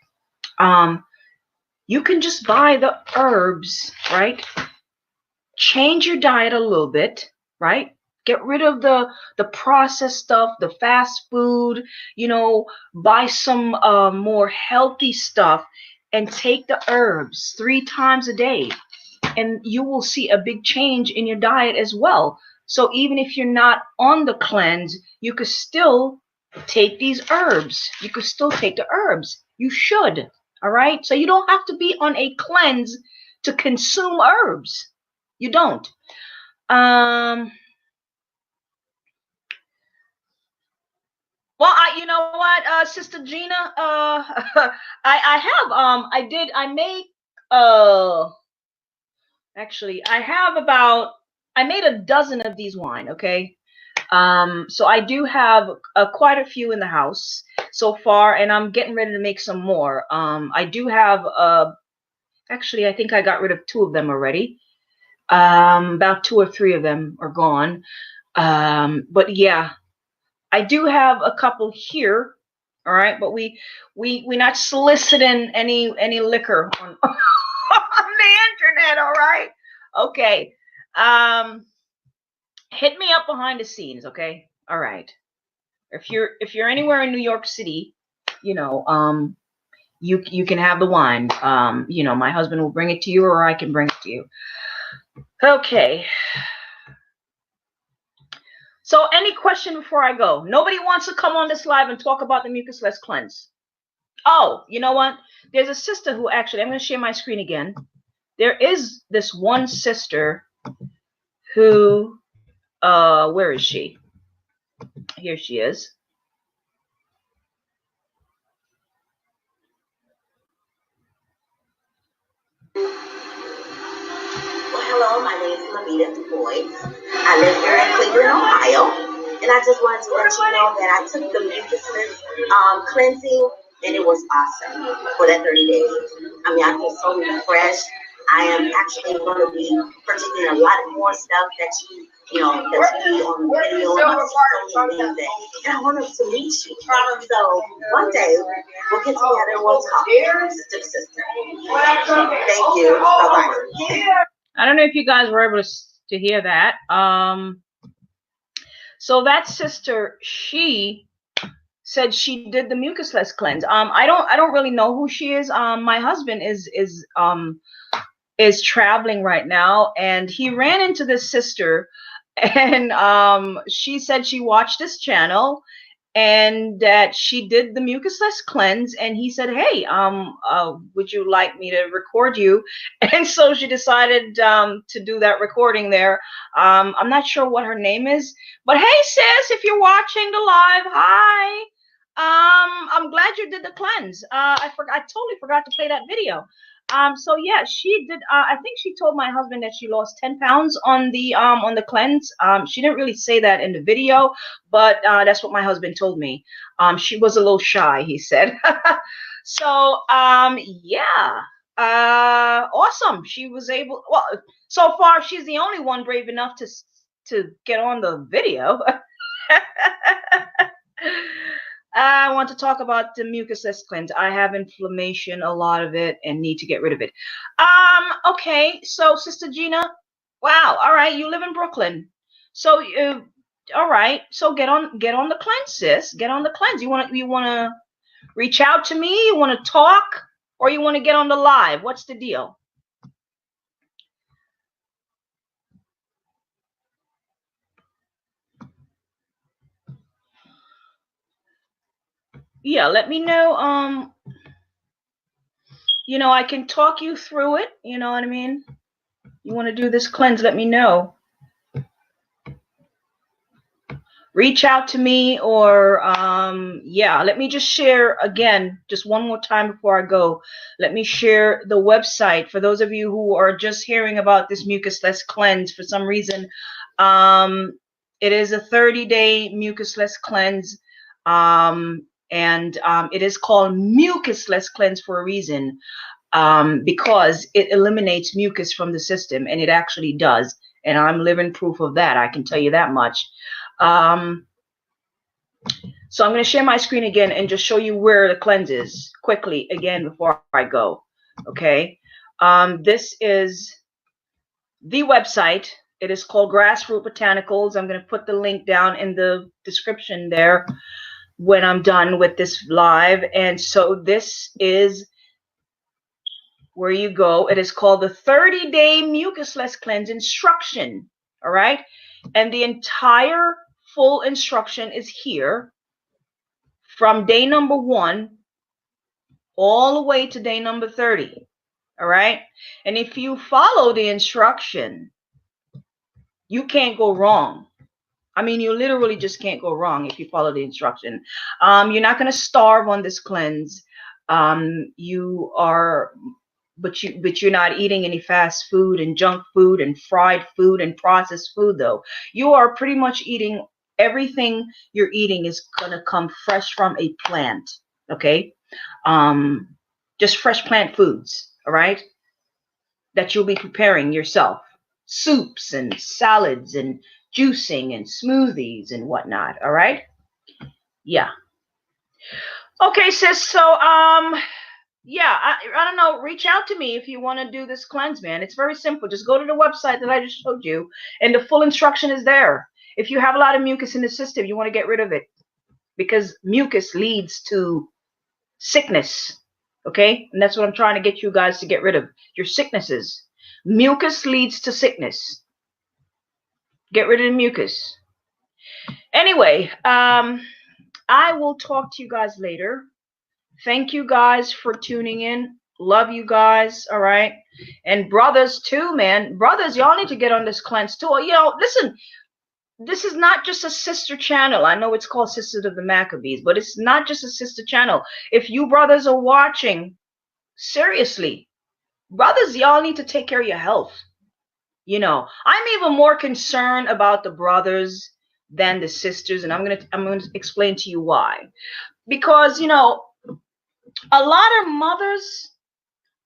you can just buy the herbs, right? Change your diet a little bit, right? Get rid of the processed stuff, the fast food, buy some more healthy stuff and take the herbs 3 times a day. And you will see a big change in your diet as well. So even if you're not on the cleanse, you could still take these herbs. You could still take the herbs. You should. All right. So you don't have to be on a cleanse to consume herbs. You don't. Well, you know what, Sister Gina, I have, actually, I made a dozen of these wine. Okay. So I do have quite a few in the house so far, and I'm getting ready to make some more. I do have, actually, I think I got rid of 2 of them already. About 2 or 3 of them are gone. But yeah, I do have a couple here. All right, but we're not soliciting any liquor on, on the internet. All right. Okay. Hit me up behind the scenes. Okay. All right. If you're anywhere in New York City, you can have the wine. My husband will bring it to you, or I can bring it to you. Okay. So any question before I go? Nobody wants to come on this live and talk about the mucusless cleanse. Oh, you know what? There's a sister who actually, I'm going to share my screen again. There is this one sister who, where is she? Here she is. Hello, my name is Lamita DuBois. I live here in Cleveland, Ohio, and I just wanted to let you know that I took the mucusless cleansing, and it was awesome for that 30 days. I mean, I feel so refreshed. I am actually going to be purchasing a lot more stuff that you see on the video, and I wanted to meet you. So one day we'll get together and we'll talk, sister to sister. Thank you. Bye-bye. I don't know if you guys were able to hear that. So that sister, she said she did the mucusless cleanse. I don't really know who she is. My husband is traveling right now, and he ran into this sister, and she said she watched this channel, and that she did the mucusless cleanse, and he said, hey, would you like me to record you? And so she decided to do that recording there. I'm not sure what her name is, but hey sis, if you're watching the live, hi. I'm glad you did the cleanse. I totally forgot to play that video. So yeah, she did. I think she told my husband that she lost 10 pounds on the cleanse. She didn't really say that in the video, but that's what my husband told me. She was a little shy, he said. So yeah, awesome. She was able. Well, so far she's the only one brave enough to get on the video. I want to talk about the mucusless cleanse. I have inflammation, a lot of it, and need to get rid of it. Okay, so Sister Gina, wow, all right, you live in Brooklyn. So all right, so get on the cleanse, sis. Get on the cleanse. You wanna reach out to me, you wanna talk, or you wanna get on the live? What's the deal? Yeah, let me know. You know, I can talk you through it, you know what I mean? You want to do this cleanse, let me know. Reach out to me, or yeah, let me just share again, just one more time before I go. Let me share the website for those of you who are just hearing about this mucusless cleanse for some reason. It is a 30-day mucusless cleanse, and it is called mucusless cleanse for a reason, because it eliminates mucus from the system, and it actually does, and I'm living proof of that, I can tell you that much. So I'm going to share my screen again and just show you where the cleanse is quickly again before I go. Okay. This is the website. It is called Grassroot Botanicals. I'm going to put the link down in the description there when I'm done with this live. And so this is where you go. It is called the 30-day mucusless cleanse instruction. All right. And the entire full instruction is here from day number 1 all the way to day number 30. All right. And if you follow the instruction, you can't go wrong. I mean, you literally just can't go wrong if you follow the instruction. You're not going to starve on this cleanse. You are, but you're not eating any fast food and junk food and fried food and processed food, though. You are pretty much eating everything you're eating is going to come fresh from a plant. Okay. Just fresh plant foods. All right. That you'll be preparing yourself. Soups and salads and juicing and smoothies and whatnot. All right. Yeah. Okay, sis. So, yeah, I don't know. Reach out to me if you want to do this cleanse, man. It's very simple. Just go to the website that I just showed you, and the full instruction is there. If you have a lot of mucus in the system, you want to get rid of it, because mucus leads to sickness. Okay, and that's what I'm trying to get you guys to get rid of, your sicknesses. Mucus leads to sickness. Get rid of the mucus. Anyway, I will talk to you guys later. Thank you guys for tuning in. Love you guys. All right. And brothers too, man. Brothers, y'all need to get on this cleanse too. You know, listen, this is not just a sister channel. I know it's called Sisters of the Maccabees, but it's not just a sister channel. If you brothers are watching, seriously, brothers, y'all need to take care of your health. You know, I'm even more concerned about the brothers than the sisters, and I'm gonna explain to you why. Because, you know, a lot of mothers,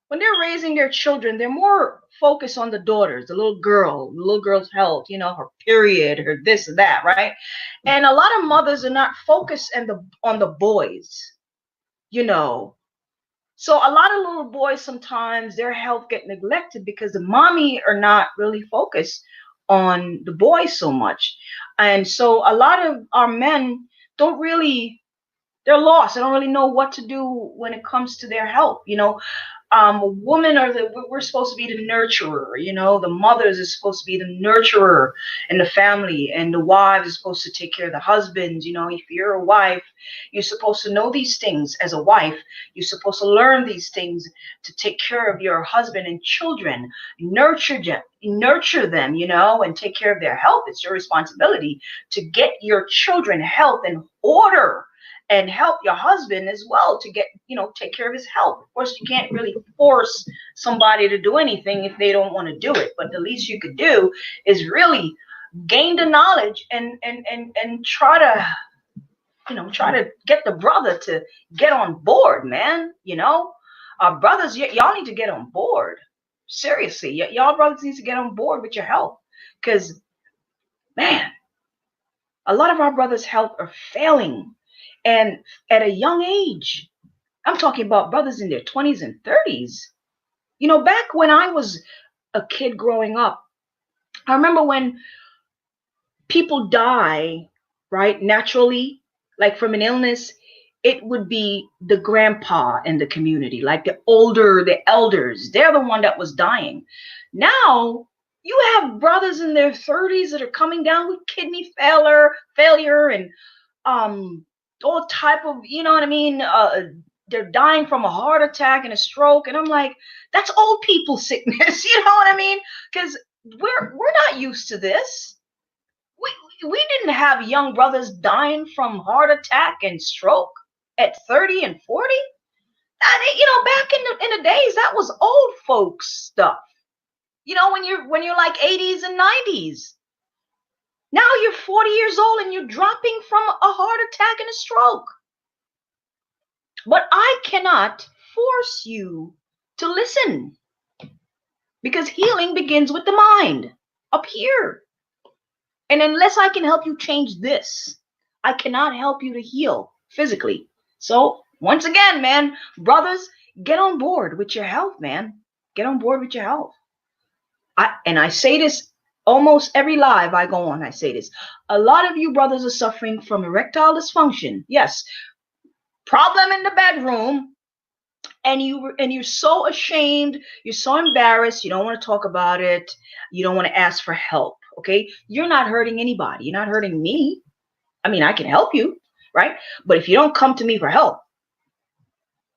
when they're raising their children, they're more focused on the daughters, the little girl's health, you know, her period, her this and that, right? And a lot of mothers are not focused on the boys, you know. So a lot of little boys, sometimes their health get neglected because the mommy are not really focused on the boys so much. And so a lot of our men don't really, they're lost. They don't really know what to do when it comes to their health. You know, Women we're supposed to be the nurturer, you know, the mothers is supposed to be the nurturer in the family, and the wives are supposed to take care of the husbands. You know, if you're a wife, you're supposed to know these things. As a wife, you're supposed to learn these things to take care of your husband and children, nurture them, you know, and take care of their health. It's your responsibility to get your children health in order, and help your husband as well to get, you know, take care of his health. Of course, you can't really force somebody to do anything if they don't want to do it, but the least you could do is really gain the knowledge and try to, you know, try to get the brother to get on board, man. You know, brothers, y'all need to get on board. Seriously, y'all brothers need to get on board with your health, because man, a lot of our brothers' health are failing, and at a young age. I'm talking about brothers in their 20s and 30s. You know, back when I was a kid growing up, I remember when people die, right, naturally, like from an illness, it would be the grandpa in the community, like the elders. They're the one that was dying. Now, you have brothers in their 30s that are coming down with kidney failure and all type of, you know what I mean, they're dying from a heart attack and a stroke, and I'm like, that's old people sickness. You know what I mean? Because we're not used to this. We didn't have young brothers dying from heart attack and stroke at 30 and 40. And you know, back in the days, that was old folks stuff. You know, when you're like 80s and 90s. Now you're 40 years old and you're dropping from a heart attack and a stroke. But I cannot force you to listen, because healing begins with the mind up here. And unless I can help you change this, I cannot help you to heal physically. So once again, man, brothers, get on board with your health, man. Get on board with your health. I say this almost every live I go on. I say this. A lot of you brothers are suffering from erectile dysfunction. Yes, problem in the bedroom, and you're so ashamed, you're so embarrassed, you don't want to talk about it, you don't want to ask for help. Okay, you're not hurting anybody, you're not hurting me. I mean, I can help you, right? But if you don't come to me for help,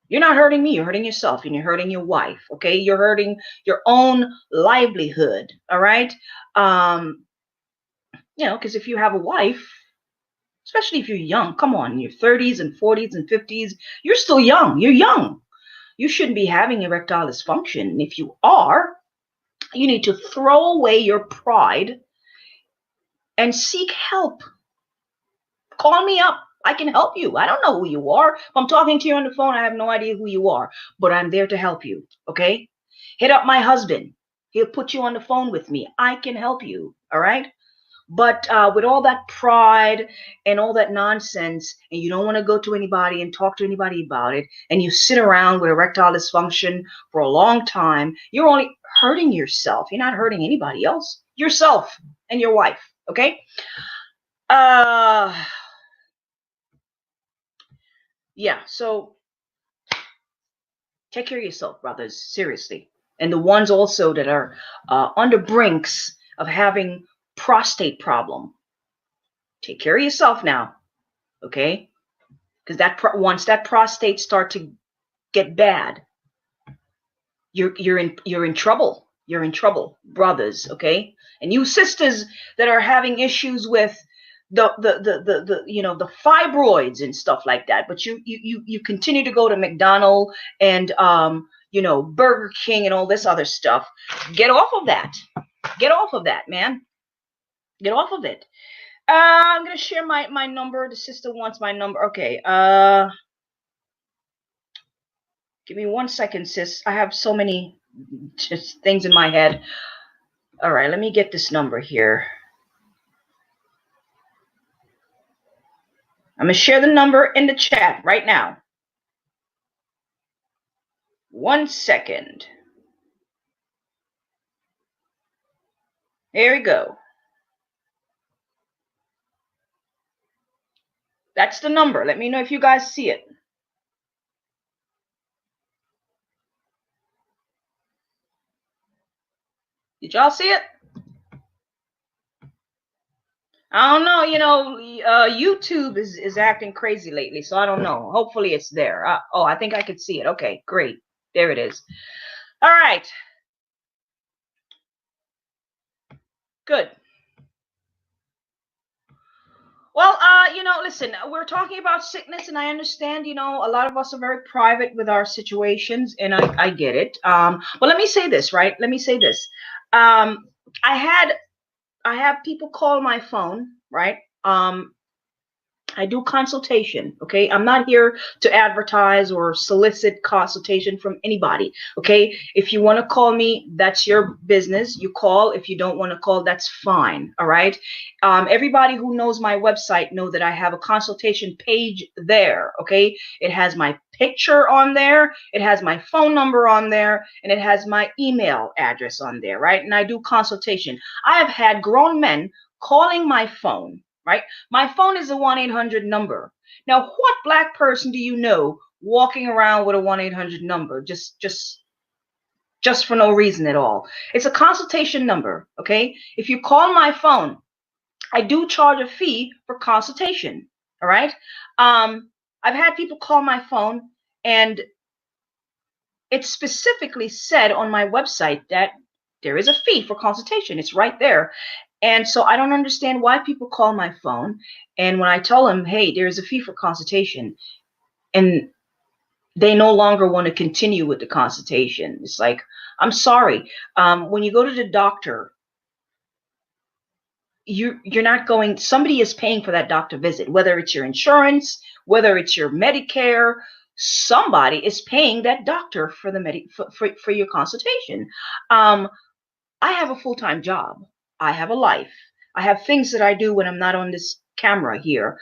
you're not hurting me, you're hurting yourself, and you're hurting your wife. Okay, you're hurting your own livelihood. All right. You know, because if you have a wife, especially if you're young, come on, in your 30s and 40s and 50s, you're still young, you're young. You shouldn't be having erectile dysfunction. And if you are, you need to throw away your pride and seek help. Call me up. I can help you. I don't know who you are. If I'm talking to you on the phone, I have no idea who you are, but I'm there to help you. Okay? Hit up my husband. He'll put you on the phone with me. I can help you. All right? But with all that pride and all that nonsense, and you don't want to go to anybody and talk to anybody about it, and you sit around with erectile dysfunction for a long time, you're only hurting yourself. You're not hurting anybody else. Yourself and your wife. Okay? Yeah, so take care of yourself, brothers, seriously. And the ones also that are on the brinks of having prostate problem, take care of yourself now, okay? Because once that prostate start to get bad, you're in trouble. You're in trouble, brothers, okay? And you sisters that are having issues with the you know, the fibroids and stuff like that, but you continue to go to McDonald's and you know, Burger King and all this other stuff. Get off of that. Get off of that, man. Get off of it. I'm gonna share my number. The sister wants my number. Okay. Give me 1 second, sis. I have so many just things in my head. All right, let me get this number here. I'm going to share the number in the chat right now. 1 second. There we go. That's the number. Let me know if you guys see it. Did y'all see it? I don't know. You know, YouTube is acting crazy lately, so I don't know. Hopefully it's there. Oh, I think I could see it. Okay, great. There it is. All right. Good. Well, you know, listen, we're talking about sickness, and I understand, you know, a lot of us are very private with our situations, and I get it. But let me say this, right? Let me say this. Um, I have people call my phone, right? I do consultation, okay? I'm not here to advertise or solicit consultation from anybody, okay? If you want to call me, that's your business. You call. If you don't want to call, that's fine, all right? Everybody who knows my website know that I have a consultation page there, okay? It has my picture on there, it has my phone number on there, and it has my email address on there, right? And I do consultation. I have had grown men calling my phone, right? My phone is a 1-800 number. Now, what black person do you know walking around with a 1-800 number just for no reason at all? It's a consultation number, okay? If you call my phone, I do charge a fee for consultation, all right? I've had people call my phone, and it's specifically said on my website that there is a fee for consultation. It's right there. And so I don't understand why people call my phone. And when I tell them, hey, there's a fee for consultation, and they no longer want to continue with the consultation. It's like, I'm sorry. When you go to the doctor, you're not going, somebody is paying for that doctor visit, whether it's your insurance, whether it's your Medicare, somebody is paying that doctor for the for your consultation. I have a full-time job. I have a life. I have things that I do when I'm not on this camera here.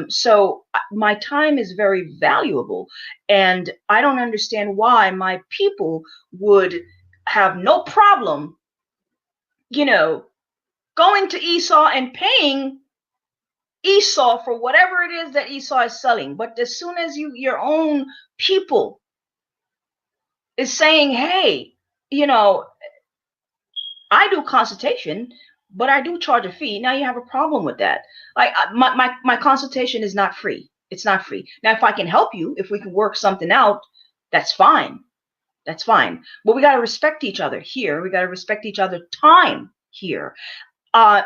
So my time is very valuable, and I don't understand why my people would have no problem, you know, going to Esau and paying Esau for whatever it is that Esau is selling. But as soon as your own people is saying, hey, you know, I do consultation, but I do charge a fee. Now you have a problem with that. Like my consultation is not free. It's not free. Now, if I can help you, if we can work something out, that's fine. That's fine. But we got to respect each other here. We got to respect each other time here.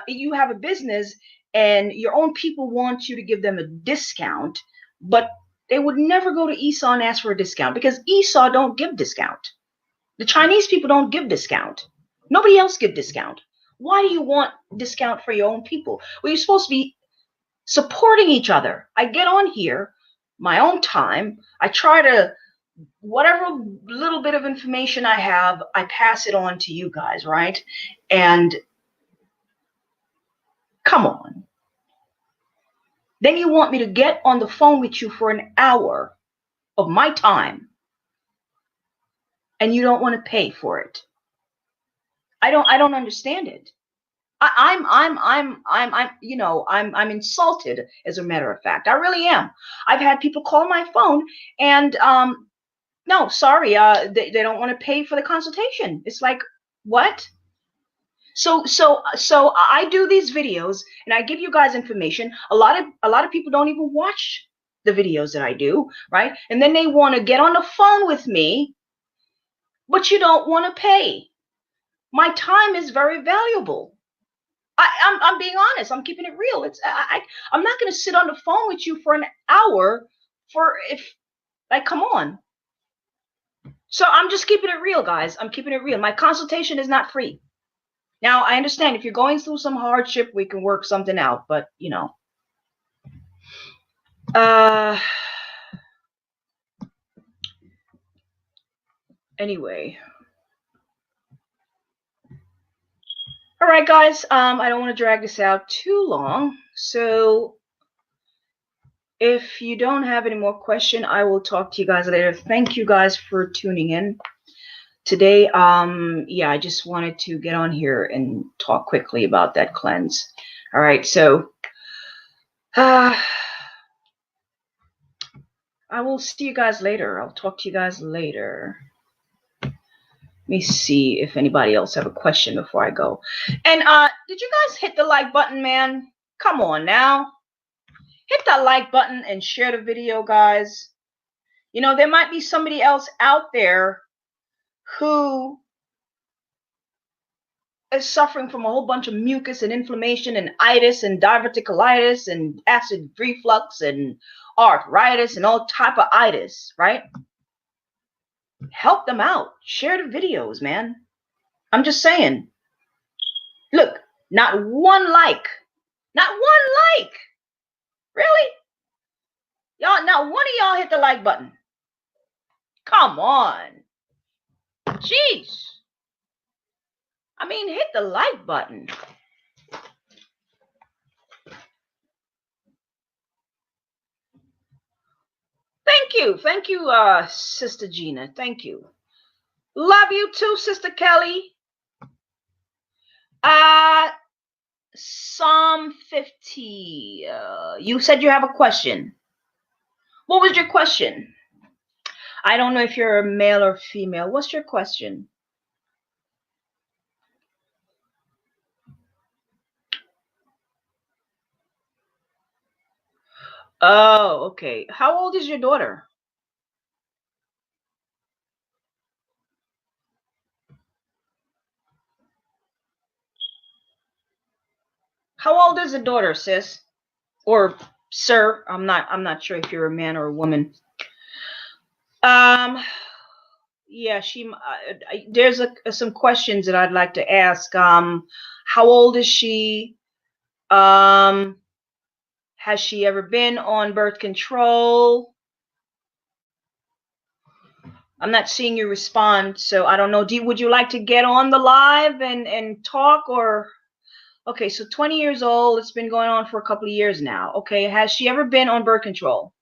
You have a business and your own people want you to give them a discount, but they would never go to Esau and ask for a discount because Esau don't give discount. The Chinese people don't give discount. Nobody else give discount. Why do you want discount for your own people? Well, you're supposed to be supporting each other. I get on here, my own time. I try to, whatever little bit of information I have, I pass it on to you guys, right? And come on. Then you want me to get on the phone with you for an hour of my time, and you don't want to pay for it. I don't understand it. I'm insulted, as a matter of fact. I really am. I've had people call my phone and no, sorry, they don't want to pay for the consultation. It's like, what? So I do these videos and I give you guys information. A lot of people don't even watch the videos that I do, right? And then they want to get on the phone with me, but you don't want to pay. My time is very valuable. I'm being honest. I'm keeping it real. I'm not going to sit on the phone with you for an hour come on. So I'm just keeping it real, guys. I'm keeping it real. My consultation is not free. Now, I understand if you're going through some hardship, we can work something out. But, you know. Anyway. All right, guys. I don't want to drag this out too long. So if you don't have any more question, I will talk to you guys later. Thank you guys for tuning in today. Yeah, I just wanted to get on here and talk quickly about that cleanse. All right, so I will see you guys later. I'll talk to you guys later. Let me see if anybody else have a question before I go. And did you guys hit the like button, man? Come on now. Hit that like button and share the video, guys. You know, there might be somebody else out there who is suffering from a whole bunch of mucus and inflammation and itis and diverticulitis and acid reflux and arthritis and all type of itis, right? Help them out. Share the videos, man. I'm just saying. Look, not one like. Not one like. Really? Y'all, not one of y'all hit the like button. Come on. Jeez. I mean, hit the like button. Thank you, Sister Gina. Thank you. Love you too, Sister Kelly. Psalm 50. You said you have a question. What was your question? I don't know if you're a male or female. What's your question? Oh, okay. How old is your daughter? How old is the daughter, sis? Or sir? I'm not sure if you're a man or a woman. Yeah, there's some questions that I'd like to ask. How old is she? Has she ever been on birth control? I'm not seeing you respond, so I don't know. Would you like to get on the live and talk, or? Okay, so 20 years old. It's been going on for a couple of years now. Okay, has she ever been on birth control?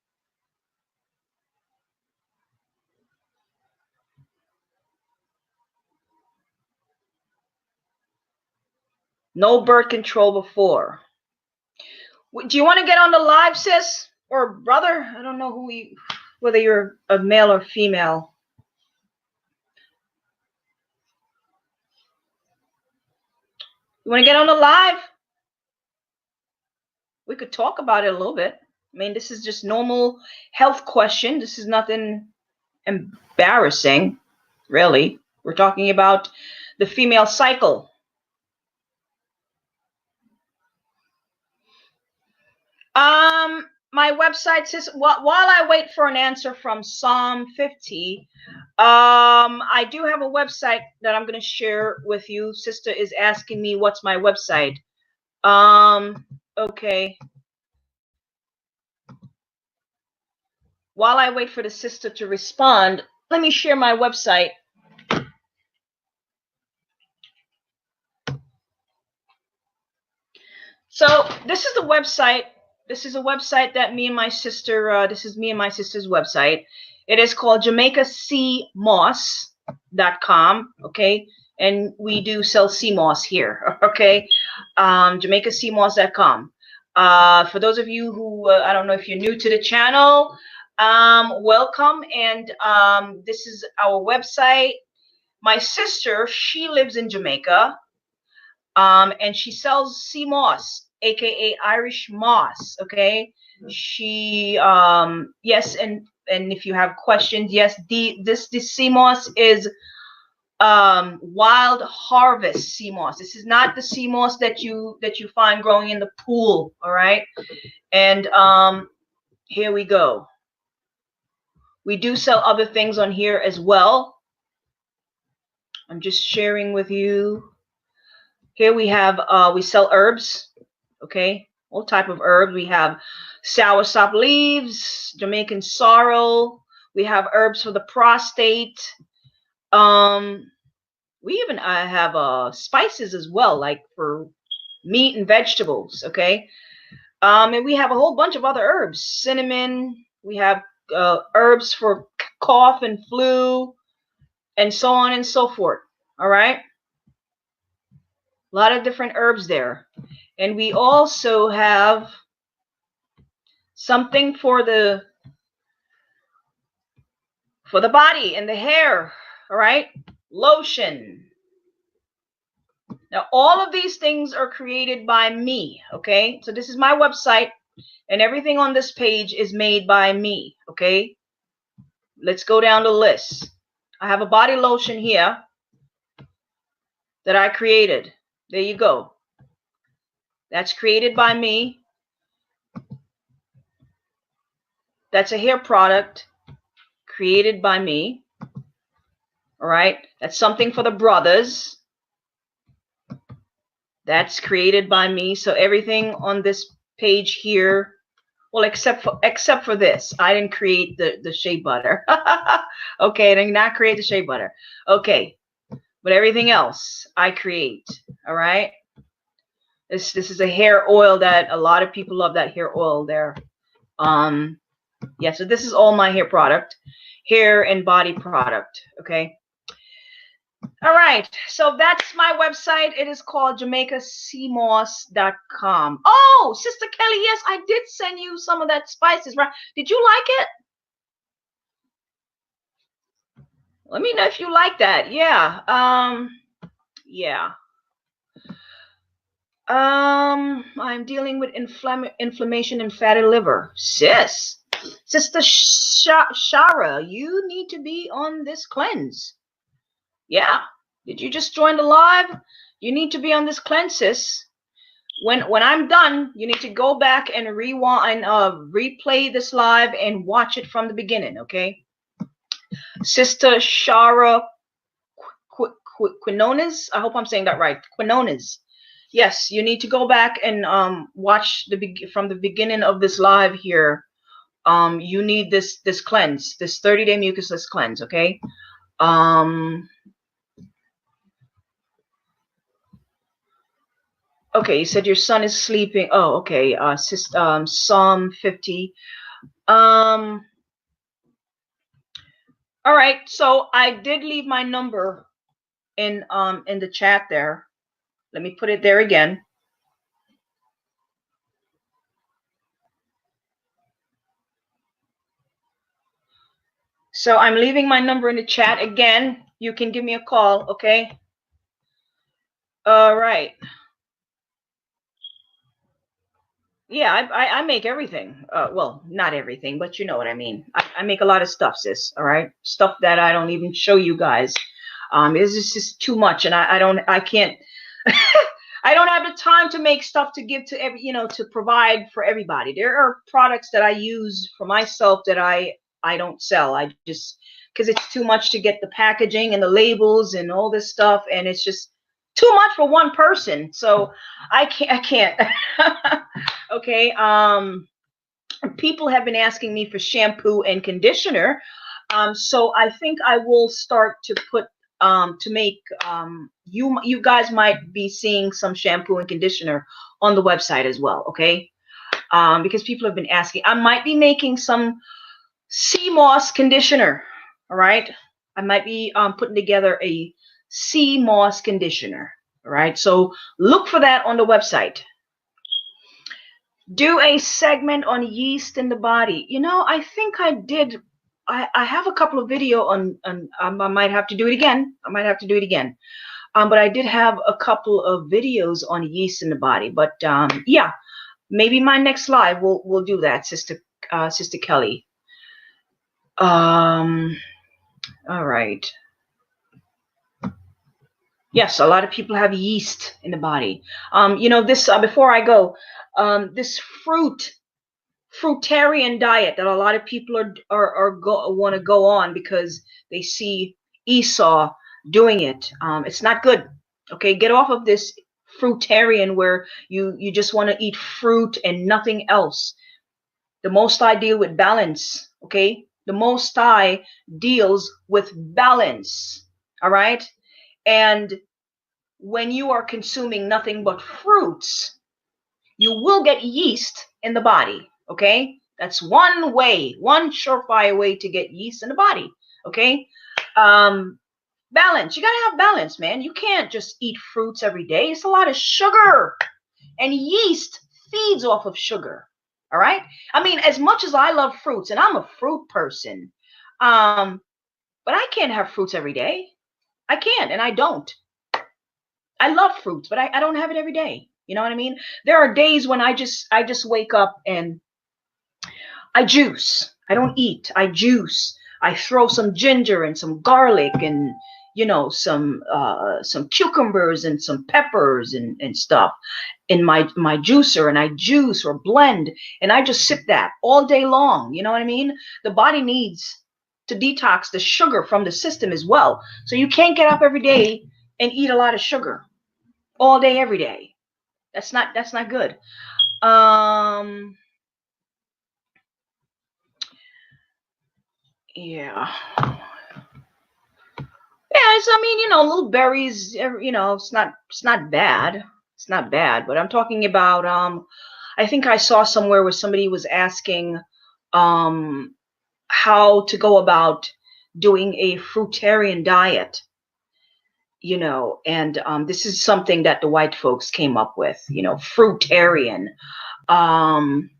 No birth control before. Do you want to get on the live, sis or brother? I don't know whether you're a male or female. You want to get on the live? We could talk about it a little bit. I mean, this is just normal health question. This is nothing embarrassing, really. We're talking about the female cycle. My website says, while I wait for an answer from Psalm 50, I do have a website that I'm going to share with you. Sister is asking me what's my website. Okay. While I wait for the sister to respond, let me share my website. So this is the website. This is a website that me and my sister, this is me and my sister's website. It is called JamaicaCMoss.com, okay? And we do sell sea moss here, okay? JamaicaCMoss.com. For those of you who, I don't know if you're new to the channel, welcome. And this is our website. My sister, she lives in Jamaica. And she sells sea moss, aka Irish moss. Okay, she yes, and if you have questions, yes, this sea moss is wild harvest sea moss. This is not the sea moss that you find growing in the pool. All right, and here we go. We do sell other things on here as well. I'm just sharing with you. Here we have, we sell herbs, okay? All type of herbs. We have soursop leaves, Jamaican sorrel. We have herbs for the prostate. We even have spices as well, like for meat and vegetables, okay? And we have a whole bunch of other herbs. Cinnamon. We have herbs for cough and flu, and so on and so forth, all right? A lot of different herbs there. And we also have something for the body and the hair. All right. lotion. Now, all of these things are created by me, okay? So this is my website, and everything on this page is made by me, okay? Let's go down the list. I have a body lotion here that I created. There you go. That's created by me. That's a hair product created by me. All right. That's something for the brothers. That's created by me. So everything on this page here, well, except for this, I didn't create the shea butter. Okay, I did not create the shea butter. Okay, but everything else I create. All right. This is a hair oil that a lot of people love, that hair oil there. Yeah, so this is all my hair product, hair and body product. Okay. All right, so that's my website. It is called JamaicaCMoss.com. Oh, Sister Kelly, yes, I did send you some of that spices, right? Did you like it? Let me know if you like that. Yeah. Yeah. I'm dealing with inflammation and fatty liver. Sister Shara, you need to be on this cleanse. Yeah. Did you just join the live? You need to be on this cleanse, sis. When I'm done, you need to go back and rewind, replay this live and watch it from the beginning, okay? Sister Shara Quinones, I hope I'm saying that right. Quinones. Yes, you need to go back and watch from the beginning of this live here. You need this cleanse, this 30-day mucusless cleanse, okay? Okay, you said your son is sleeping. Oh, okay. Psalm 50. All right. So I did leave my number in the chat there. Let me put it there again. So I'm leaving my number in the chat again. You can give me a call, okay? All right. Yeah, I make everything. Well, not everything, but you know what I mean. I make a lot of stuff, sis. All right, stuff that I don't even show you guys. It's just too much, and I can't. I don't have the time to make stuff to give to to provide for everybody. There are products that I use for myself that I don't sell. I just, because it's too much to get the packaging and the labels and all this stuff, and it's just too much for one person. So I can't. Okay. People have been asking me for shampoo and conditioner. So I think I will start to put to make you guys might be seeing some shampoo and conditioner on the website as well, okay? Because people have been asking. I might be making some sea moss conditioner. All right, I might be putting together a sea moss conditioner. All right, so look for that on the website. Do a segment on yeast in the body. I think I did. I have a couple of video on I might have to do it again. But I did have a couple of videos on yeast in the body. But yeah, maybe my next live we'll do that, Sister Kelly. All right. Yes, a lot of people have yeast in the body. This before I go, this fruitarian diet that a lot of people want to go on because they see Esau doing it. It's not good. Okay, get off of this fruitarian where you just want to eat fruit and nothing else. The Most High deal with balance. Okay, the Most High deals with balance. All right, and when you are consuming nothing but fruits, you will get yeast in the body. Okay, that's one surefire way to get yeast in the body. Okay, balance. You gotta have balance, man. You can't just eat fruits every day. It's a lot of sugar, and yeast feeds off of sugar. All right. I mean, as much as I love fruits, and I'm a fruit person, but I can't have fruits every day. I can't, and I don't. I love fruits, but I don't have it every day. You know what I mean? There are days when I just wake up and I juice. I don't eat. I juice. I throw some ginger and some garlic and some cucumbers and some peppers and stuff in my juicer, and I juice or blend, and I just sip that all day long. You know what I mean? The body needs to detox the sugar from the system as well. So you can't get up every day and eat a lot of sugar all day every day. That's not good. Um yeah. Yeah, I mean, little berries, it's not bad. It's not bad, but I'm talking about I think I saw somewhere where somebody was asking um how to go about doing a fruitarian diet, and this is something that the white folks came up with, fruitarian. Um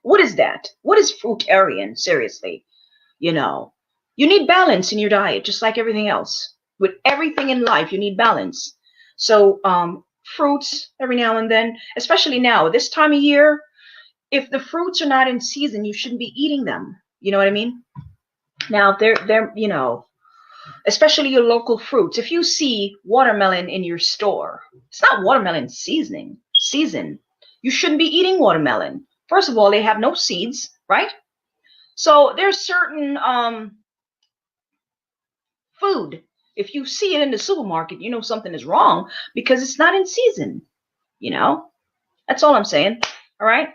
what is that? What is fruitarian, seriously? You know, you need balance in your diet, just like everything else. With everything in life, you need balance. So, fruits every now and then, especially now, this time of year, if the fruits are not in season, you shouldn't be eating them. You know what I mean? Now, they're, especially your local fruits. If you see watermelon in your store, it's not watermelon season. You shouldn't be eating watermelon. First of all, they have no seeds, right? So there's certain food. If you see it in the supermarket, you know something is wrong because it's not in season. You know, that's all I'm saying. All right.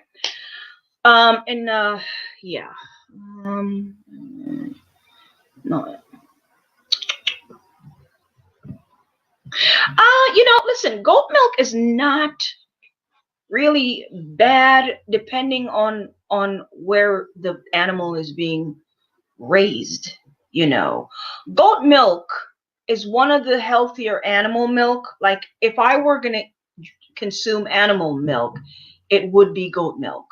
And yeah. Um, no. Listen, goat milk is not really bad depending on where the animal is being raised. Goat milk is one of the healthier animal milk. Like if I were gonna consume animal milk, it would be goat milk.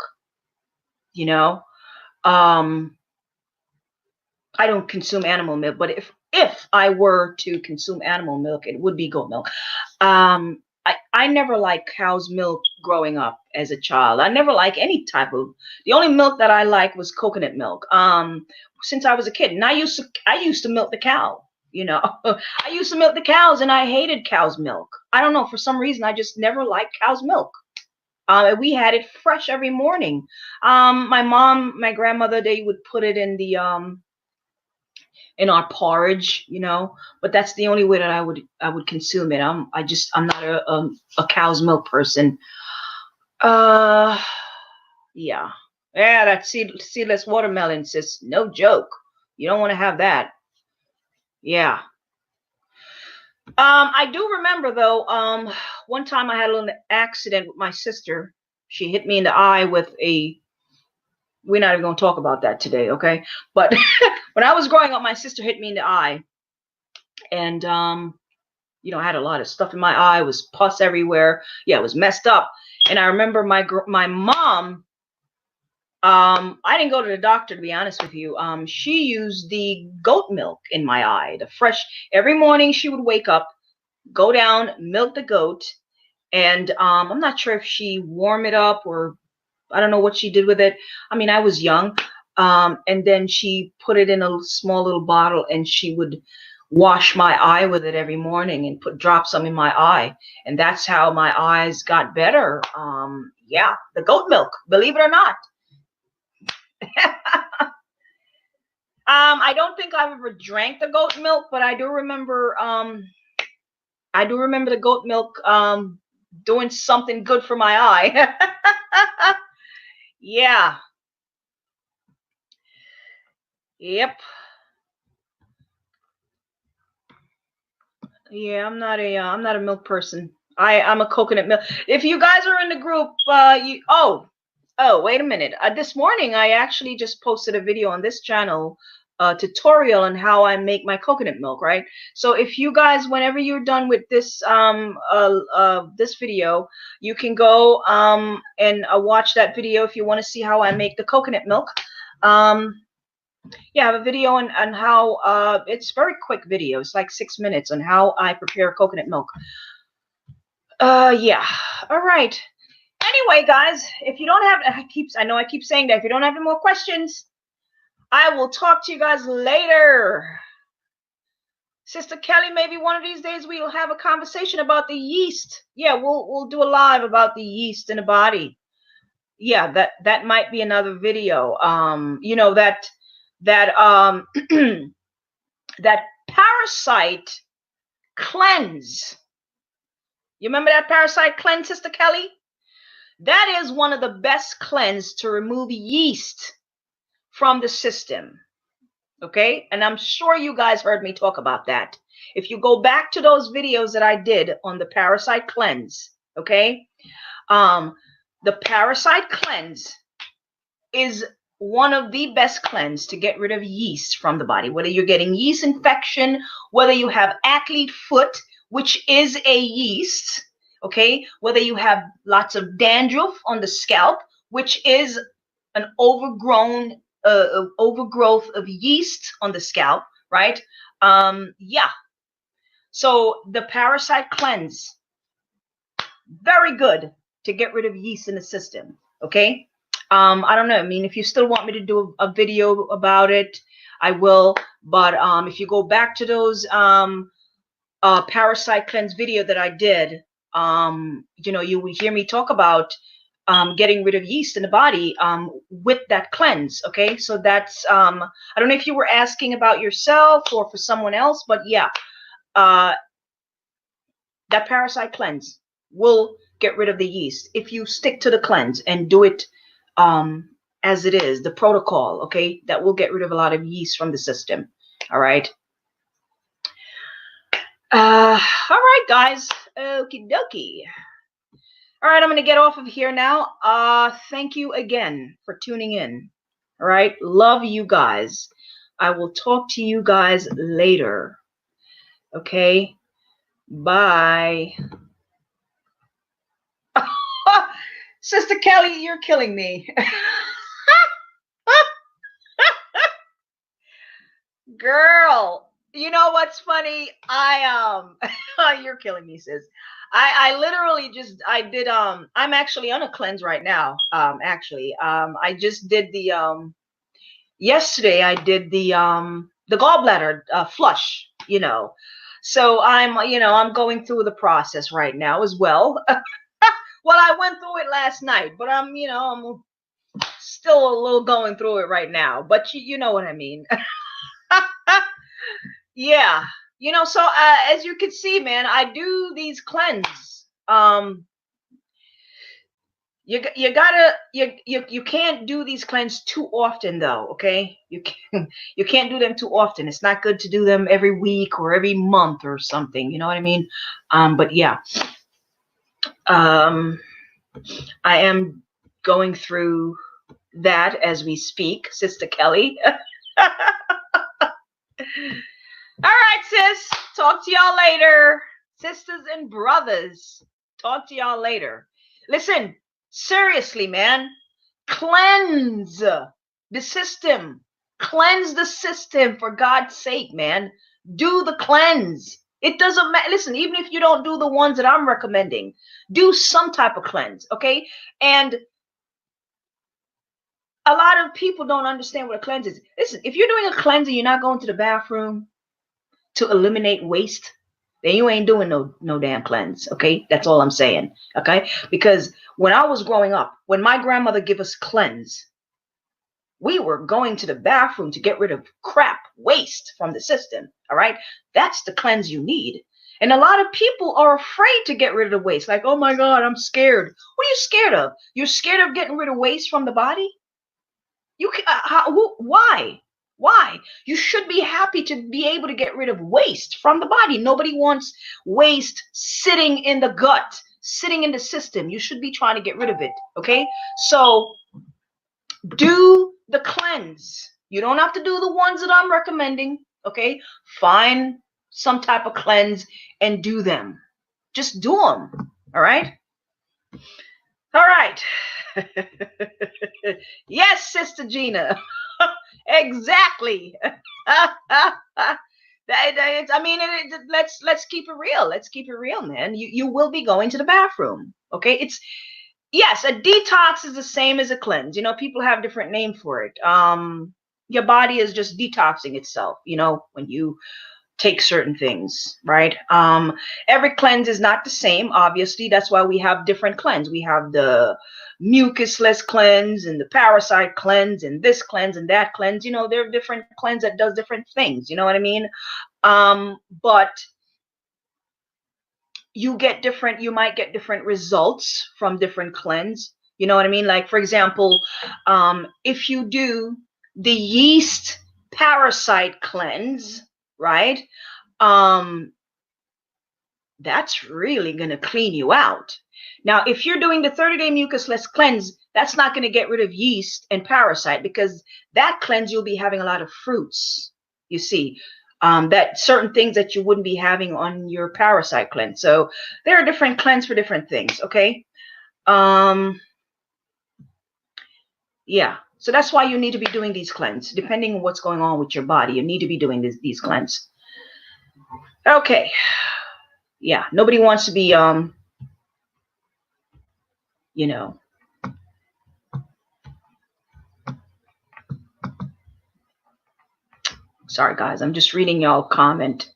You know, um, I don't consume animal milk, but if I were to consume animal milk, it would be goat milk. I never liked cow's milk growing up as a child. I never liked any type of. The only milk that I liked was coconut milk. Since I was a kid, and I used to milk the cow. I used to milk the cows, and I hated cow's milk. I don't know, for some reason I just never liked cow's milk. And we had it fresh every morning. My mom, my grandmother, they would put it in our porridge, but that's the only way that I would consume it. I'm not a cow's milk person. Uh, yeah, yeah. That seedless watermelon, sis, no joke. You don't want to have that. Yeah. I do remember though. One time I had a little accident with my sister. She hit me in the eye with a. We're not even gonna talk about that today, okay? But when I was growing up, my sister hit me in the eye, and I had a lot of stuff in my eye. It was pus everywhere. Yeah, it was messed up. And I remember my mom. I didn't go to the doctor, to be honest with you. She used the goat milk in my eye, the fresh. Every morning she would wake up, go down, milk the goat, and I'm not sure if she warmed it up or I don't know what she did with it. I mean, I was young. And then she put it in a small little bottle, and she would wash my eye with it every morning and drop some in my eye, and that's how my eyes got better. Yeah, the goat milk, believe it or not. I don't think I've ever drank the goat milk, but I do remember the goat milk doing something good for my eye. Yeah. Yep. Yeah, I'm not a milk person. I'm a coconut milk. If you guys are in the group, wait a minute. This morning I actually just posted a video on this channel, tutorial on how I make my coconut milk, right? So if you guys, whenever you're done with this video, you can go and watch that video if you want to see how I make the coconut milk. Um Yeah, I have a video on how it's very quick video. It's like 6 minutes on how I prepare coconut milk. Yeah. All right. Anyway, guys, if you don't have, I know I keep saying that. If you don't have any more questions, I will talk to you guys later. Sister Kelly, maybe one of these days we'll have a conversation about the yeast. Yeah, we'll do a live about the yeast in the body. Yeah, that might be another video. You know that that parasite cleanse. You remember that parasite cleanse, Sister Kelly? That is one of the best cleanse to remove yeast from the system. Okay, and I'm sure you guys heard me talk about that. If you go back to those videos that I did on the parasite cleanse, okay, the parasite cleanse is one of the best cleanse to get rid of yeast from the body, whether you're getting yeast infection, whether you have athlete foot, which is a yeast, okay, whether you have lots of dandruff on the scalp, which is an overgrowth of yeast on the scalp, right? Yeah. So the parasite cleanse, very good to get rid of yeast in the system. Okay. I don't know. I mean, if you still want me to do a video about it, I will. But if you go back to those parasite cleanse video that I did, you know, you will hear me talk about getting rid of yeast in the body with that cleanse. Okay, so that's I don't know if you were asking about yourself or for someone else, but yeah, that parasite cleanse will get rid of the yeast if you stick to the cleanse and do it as it is, the protocol. Okay, that will get rid of a lot of yeast from the system. All right. All right, guys. Okie dokie. All right, I'm going to get off of here now. Thank you again for tuning in. All right, love you guys. I will talk to you guys later. Okay, bye. Sister Kelly, you're killing me. Girl, you know what's funny? You're killing me, sis. I literally just I did I'm actually on a cleanse right now. I just did the yesterday I did the gallbladder flush, you know. So I'm going through the process right now as well. Well, I went through it last night, but I'm still a little going through it right now. But you know what I mean. Yeah. So as you can see, man, I do these cleanse. You can't do these cleanse too often though, okay? You can't do them too often. It's not good to do them every week or every month or something, you know what I mean? But yeah. I am going through that as we speak, Sister Kelly. All right, sis. Talk to y'all later. Sisters and brothers. Talk to y'all later. Listen, seriously, man. Cleanse the system. Cleanse the system for God's sake, man. Do the cleanse. It doesn't matter. Listen, even if you don't do the ones that I'm recommending, do some type of cleanse, okay? And a lot of people don't understand what a cleanse is. Listen, if you're doing a cleanse and you're not going to the bathroom to eliminate waste, then you ain't doing no damn cleanse. Okay, that's all I'm saying. Okay, because when I was growing up, when my grandmother gave us cleanse, we were going to the bathroom to get rid of crap, waste from the system. All right, that's the cleanse you need. And a lot of people are afraid to get rid of the waste. Like, oh my God, I'm scared. What are you scared of? You're scared of getting rid of waste from the body? Why? Why? You should be happy to be able to get rid of waste from the body. Nobody wants waste sitting in the gut, sitting in the system. You should be trying to get rid of it. Okay? So do the cleanse. You don't have to do the ones that I'm recommending. Okay? Find some type of cleanse and do them. Just do them. All right? All right. Yes, Sister Gina. Exactly. I mean, let's keep it real. Let's keep it real, man. You will be going to the bathroom. Okay, it's yes, a detox is the same as a cleanse. You know, people have different name for it. Your body is just detoxing itself. You know, when you take certain things, right? Every cleanse is not the same, obviously. That's why we have different cleanse. We have the mucusless cleanse and the parasite cleanse and this cleanse and that cleanse. You know, there are different cleanse that does different things. You know what I mean? But you might get different results from different cleanse. You know what I mean? Like, for example, if you do the yeast parasite cleanse, right? um that's really going to clean you out. Now, if you're doing the 30-day mucusless cleanse, that's not going to get rid of yeast and parasite, because that cleanse you'll be having a lot of fruits, you see, that certain things that you wouldn't be having on your parasite cleanse. So there are different cleanse for different things. Okay. Yeah. So that's why you need to be doing these cleanse, depending on what's going on with your body. You need to be doing these cleanse. Okay. Yeah. Nobody wants to be, you know, sorry guys, I'm just reading y'all comment.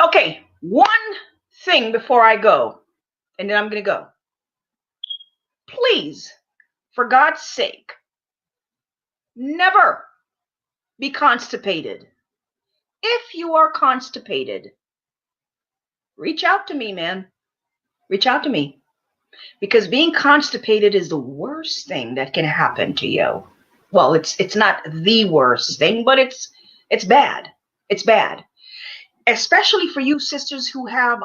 Okay, one thing before I go, and then I'm going to go. Please, for God's sake, never be constipated. If you are constipated, reach out to me, man. Reach out to me. Because being constipated is the worst thing that can happen to you. Well, it's not the worst thing, but it's bad. It's bad. Especially for you sisters who have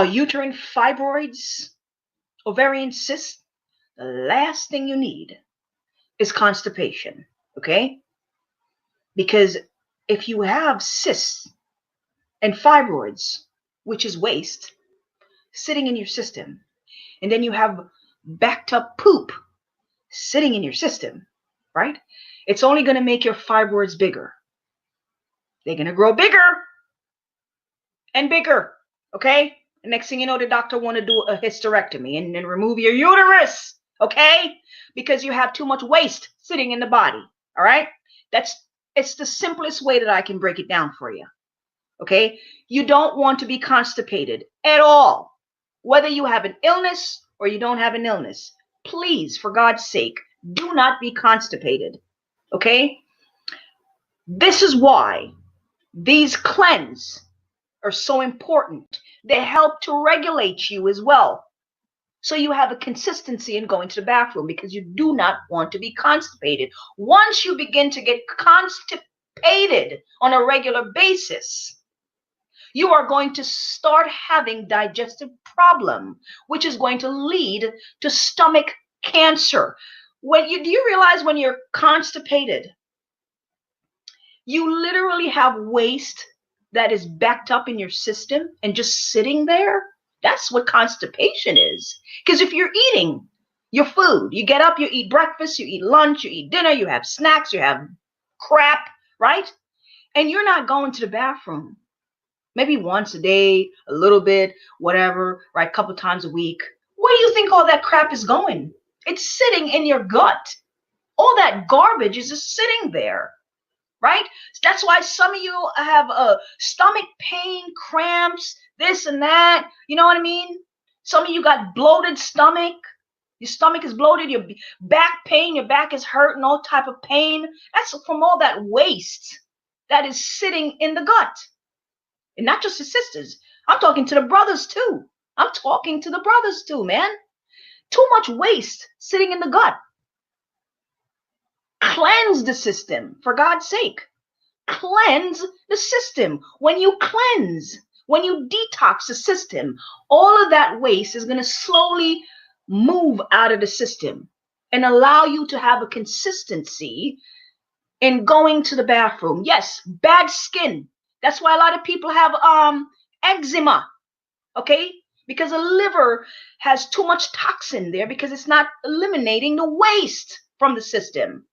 uterine fibroids, ovarian cysts. The last thing you need is constipation, okay? Because if you have cysts and fibroids, which is waste, sitting in your system, and then you have backed up poop sitting in your system, right? It's only going to make your fibroids bigger. They're going to grow bigger and bigger, okay? The next thing you know, the doctor want to do a hysterectomy and then remove your uterus, okay? Because you have too much waste sitting in the body, all right? It's the simplest way that I can break it down for you, okay? You don't want to be constipated at all, whether you have an illness or you don't have an illness. Please, for God's sake, do not be constipated, okay? This is why these cleanse are so important. They help to regulate you as well. So you have a consistency in going to the bathroom, because you do not want to be constipated. Once you begin to get constipated on a regular basis, you are going to start having digestive problem, which is going to lead to stomach cancer. Do you realize when you're constipated, you literally have waste that is backed up in your system and just sitting there? That's what constipation is. Because if you're eating your food, you get up, you eat breakfast, you eat lunch, you eat dinner, you have snacks, you have crap, right? And you're not going to the bathroom. Maybe once a day, a little bit, whatever, right? A couple times a week. Where do you think all that crap is going? It's sitting in your gut. All that garbage is just sitting there, right? That's why some of you have stomach pain, cramps, this and that. You know what I mean? Some of you got bloated stomach. Your stomach is bloated, your back pain, your back is hurting, all type of pain. That's from all that waste that is sitting in the gut. And not just the sisters. I'm talking to the brothers too. I'm talking to the brothers too, man. Too much waste sitting in the gut. Cleanse the system, for God's sake. Cleanse the system. When you cleanse, when you detox the system, all of that waste is going to slowly move out of the system and allow you to have a consistency in going to the bathroom. Yes, bad skin. That's why a lot of people have eczema, okay? because the liver has too much toxin there because it's not eliminating the waste from the system,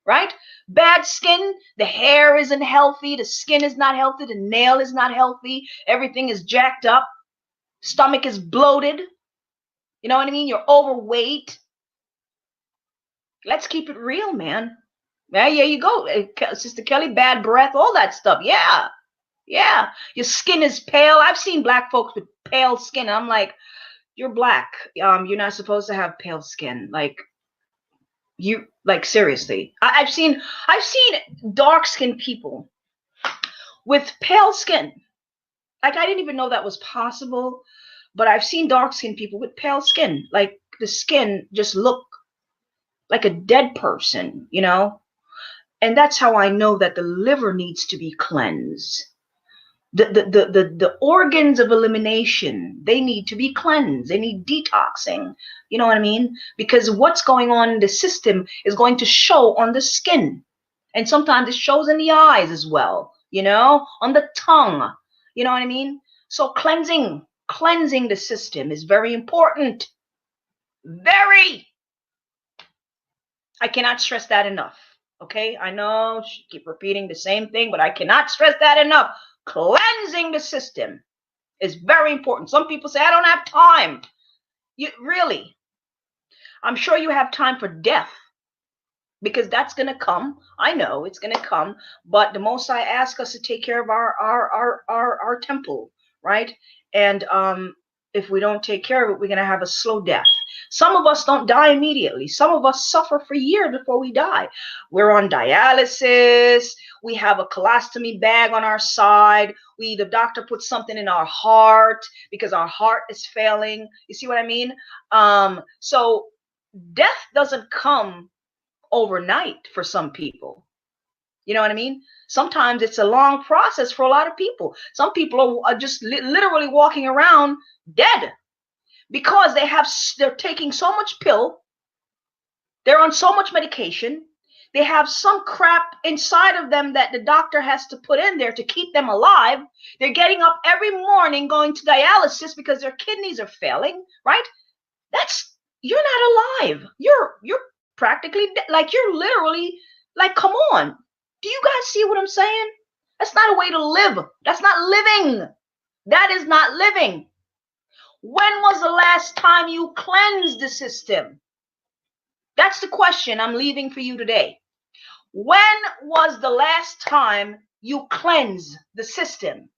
right? Bad skin, the hair isn't healthy, the skin is not healthy, the nail is not healthy, everything is jacked up, stomach is bloated. You know what I mean? You're overweight. Let's keep it real, man. Yeah, you go. Sister Kelly, bad breath, all that stuff. Yeah. Yeah. Your skin is pale. I've seen black folks with pale skin. I'm like, you're black. You're not supposed to have pale skin. Like, you, like, seriously. I've seen dark skinned people with pale skin. Like, I didn't even know that was possible. But I've seen dark skinned people with pale skin. Like, the skin just look like a dead person, you know? And that's how I know that the liver needs to be cleansed. The organs of elimination, they need to be cleansed. They need detoxing. You know what I mean? Because what's going on in the system is going to show on the skin. And sometimes it shows in the eyes as well, you know, on the tongue. You know what I mean? So cleansing the system is very important. Very. I cannot stress that enough. Okay, I know she keep repeating the same thing, but I cannot stress that enough. Cleansing the system is very important. Some people say, I don't have time. You really, I'm sure you have time for death, because that's going to come. I know it's going to come, but the Most High asks us to take care of our temple, right? And if we don't take care of it, we're going to have a slow death. Some of us don't die immediately. Some of us suffer for years before we die. We're on dialysis. We have a colostomy bag on our side. The doctor puts something in our heart because our heart is failing. You see what I mean? So death doesn't come overnight for some people. You know what I mean? Sometimes it's a long process for a lot of people. Some people are just literally walking around dead because they're taking so much pill, they're on so much medication, they have some crap inside of them that the doctor has to put in there to keep them alive. They're getting up every morning going to dialysis because their kidneys are failing, right? You're not alive. You're practically like, you're literally like, come on. Do you guys see what I'm saying? That's not a way to live. That's not living. That is not living. When was the last time you cleansed the system? That's the question I'm leaving for you today. When was the last time you cleansed the system?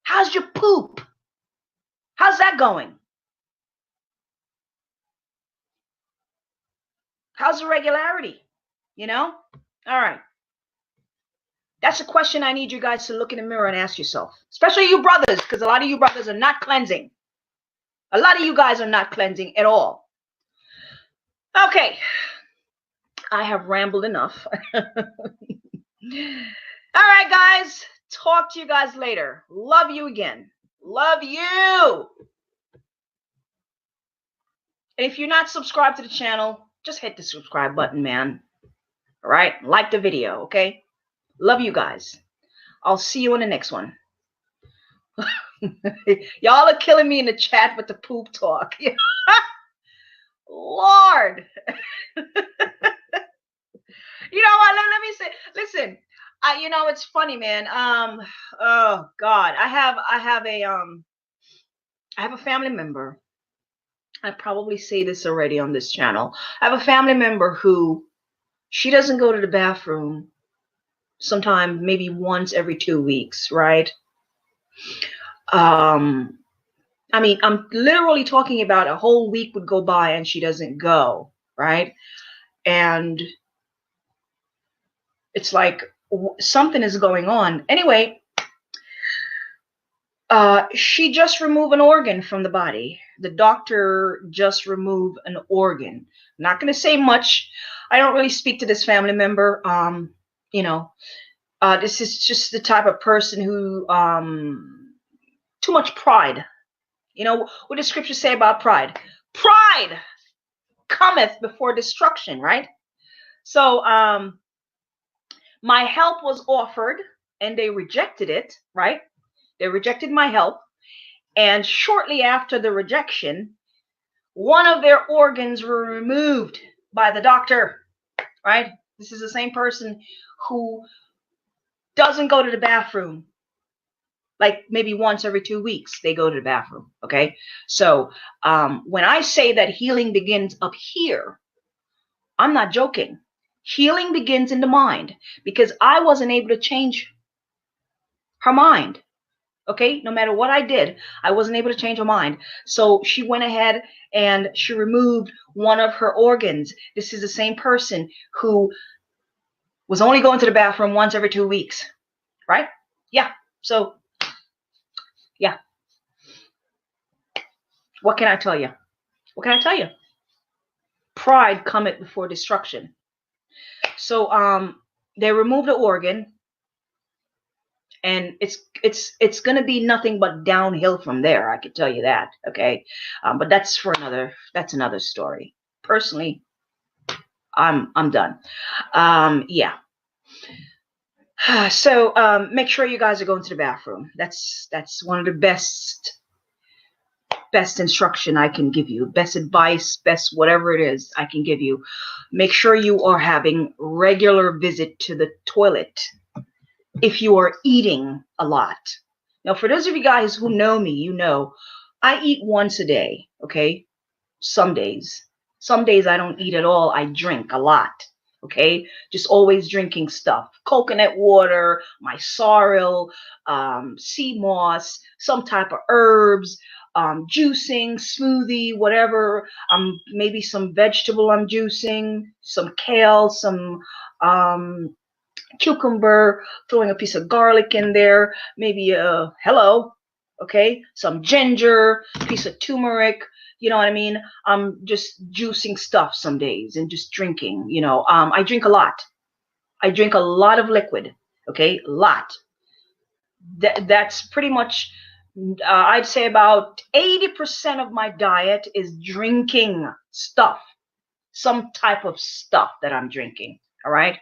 How's your poop? How's that going? How's the regularity? You know? All right. That's a question I need you guys to look in the mirror and ask yourself, especially you brothers, because a lot of you brothers are not cleansing. A lot of you guys are not cleansing at all. Okay. I have rambled enough. All right, guys. Talk to you guys later. Love you again. Love you. And if you're not subscribed to the channel, just hit the subscribe button, man. All right? Like the video, okay? Love you guys. I'll see you in the next one. Y'all are killing me in the chat with the poop talk. Lord. You know what? Let me say, listen, you know, it's funny, man. Oh God, I have a family member. I probably say this already on this channel. I have a family member who, she doesn't go to the bathroom sometime maybe once every 2 weeks, right? I mean, I'm literally talking about a whole week would go by and she doesn't go, right? And it's like something is going on. Anyway, she just removed an organ from the body. The doctor just removed an organ. I'm not going to say much. I don't really speak to this family member. You know, this is just the type of person who, too much pride. You know, what does scripture say about pride? Pride cometh before destruction, right? So, my help was offered and they rejected it, right? They rejected my help. And shortly after the rejection, one of their organs were removed by the doctor, right? This is the same person who doesn't go to the bathroom. Like maybe once every 2 weeks, they go to the bathroom, okay? So when I say that healing begins up here, I'm not joking. Healing begins in the mind, because I wasn't able to change her mind. Okay, no matter what I did, I wasn't able to change her mind. So she went ahead and she removed one of her organs. This is the same person who was only going to the bathroom once every 2 weeks, right? Yeah. So, yeah. What can I tell you? What can I tell you? Pride cometh before destruction. So, they removed the organ, and it's going to be nothing but downhill from there. I can tell you that. Okay, but that's another story. Personally, I'm done. Yeah. So make sure you guys are going to the bathroom. That's one of the best instruction I can give you, best advice, best whatever it is I can give you. Make sure you are having regular visit to the toilet if you are eating a lot. Now, for those of you guys who know me, you know I eat once a day, okay? Some days. Some days I don't eat at all. I drink a lot, okay? Just always drinking stuff. Coconut water, my sorrel, sea moss, some type of herbs, juicing, smoothie, whatever. Maybe some vegetable I'm juicing, some kale, some cucumber, throwing a piece of garlic in there, maybe okay, some ginger, piece of turmeric, you know what I mean? I'm just juicing stuff some days and just drinking, I drink a lot. I drink a lot of liquid, okay, a lot. That's pretty much, I'd say about 80% of my diet is drinking stuff, some type of stuff that I'm drinking, all right?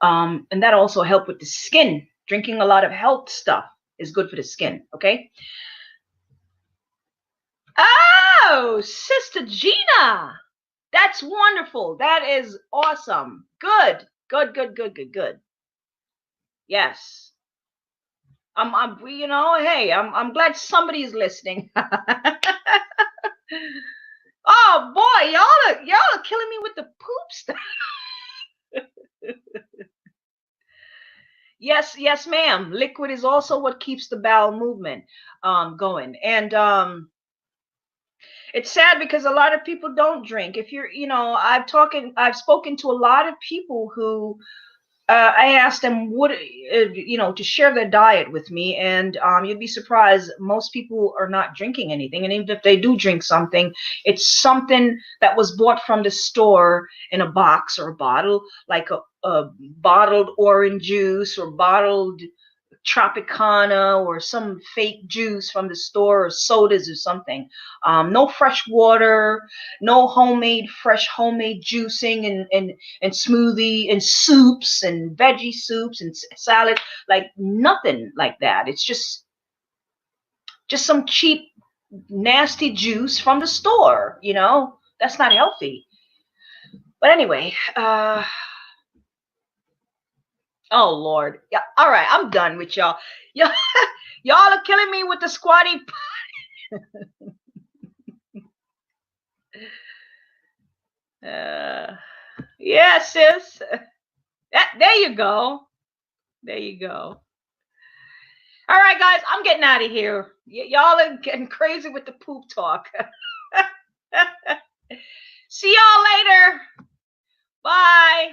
And that also helps with the skin. Drinking a lot of health stuff is good for the skin, okay? Oh, Sister Gina. That's wonderful. That is awesome. Good. Good. Yes. I'm glad somebody's listening. Oh boy, y'all are killing me with the poop stuff. Yes, ma'am. Liquid is also what keeps the bowel movement going. And it's sad because a lot of people don't drink. If you're, I've spoken to a lot of people who I asked them to share their diet with me, and you'd be surprised. Most people are not drinking anything, and even if they do drink something, it's something that was bought from the store in a box or a bottle, like a bottled orange juice or bottled Tropicana or some fake juice from the store or sodas or something. No fresh water, no fresh homemade juicing and smoothie and soups and veggie soups and salad, like nothing like that. It's just some cheap, nasty juice from the store, That's not healthy. But anyway, oh Lord. Yeah, all right, I'm done with y'all. Y'all are killing me with the squatty. Yeah, sis. There you go. There you go. All right, guys, I'm getting out of here. Y'all are getting crazy with the poop talk. See y'all later. Bye.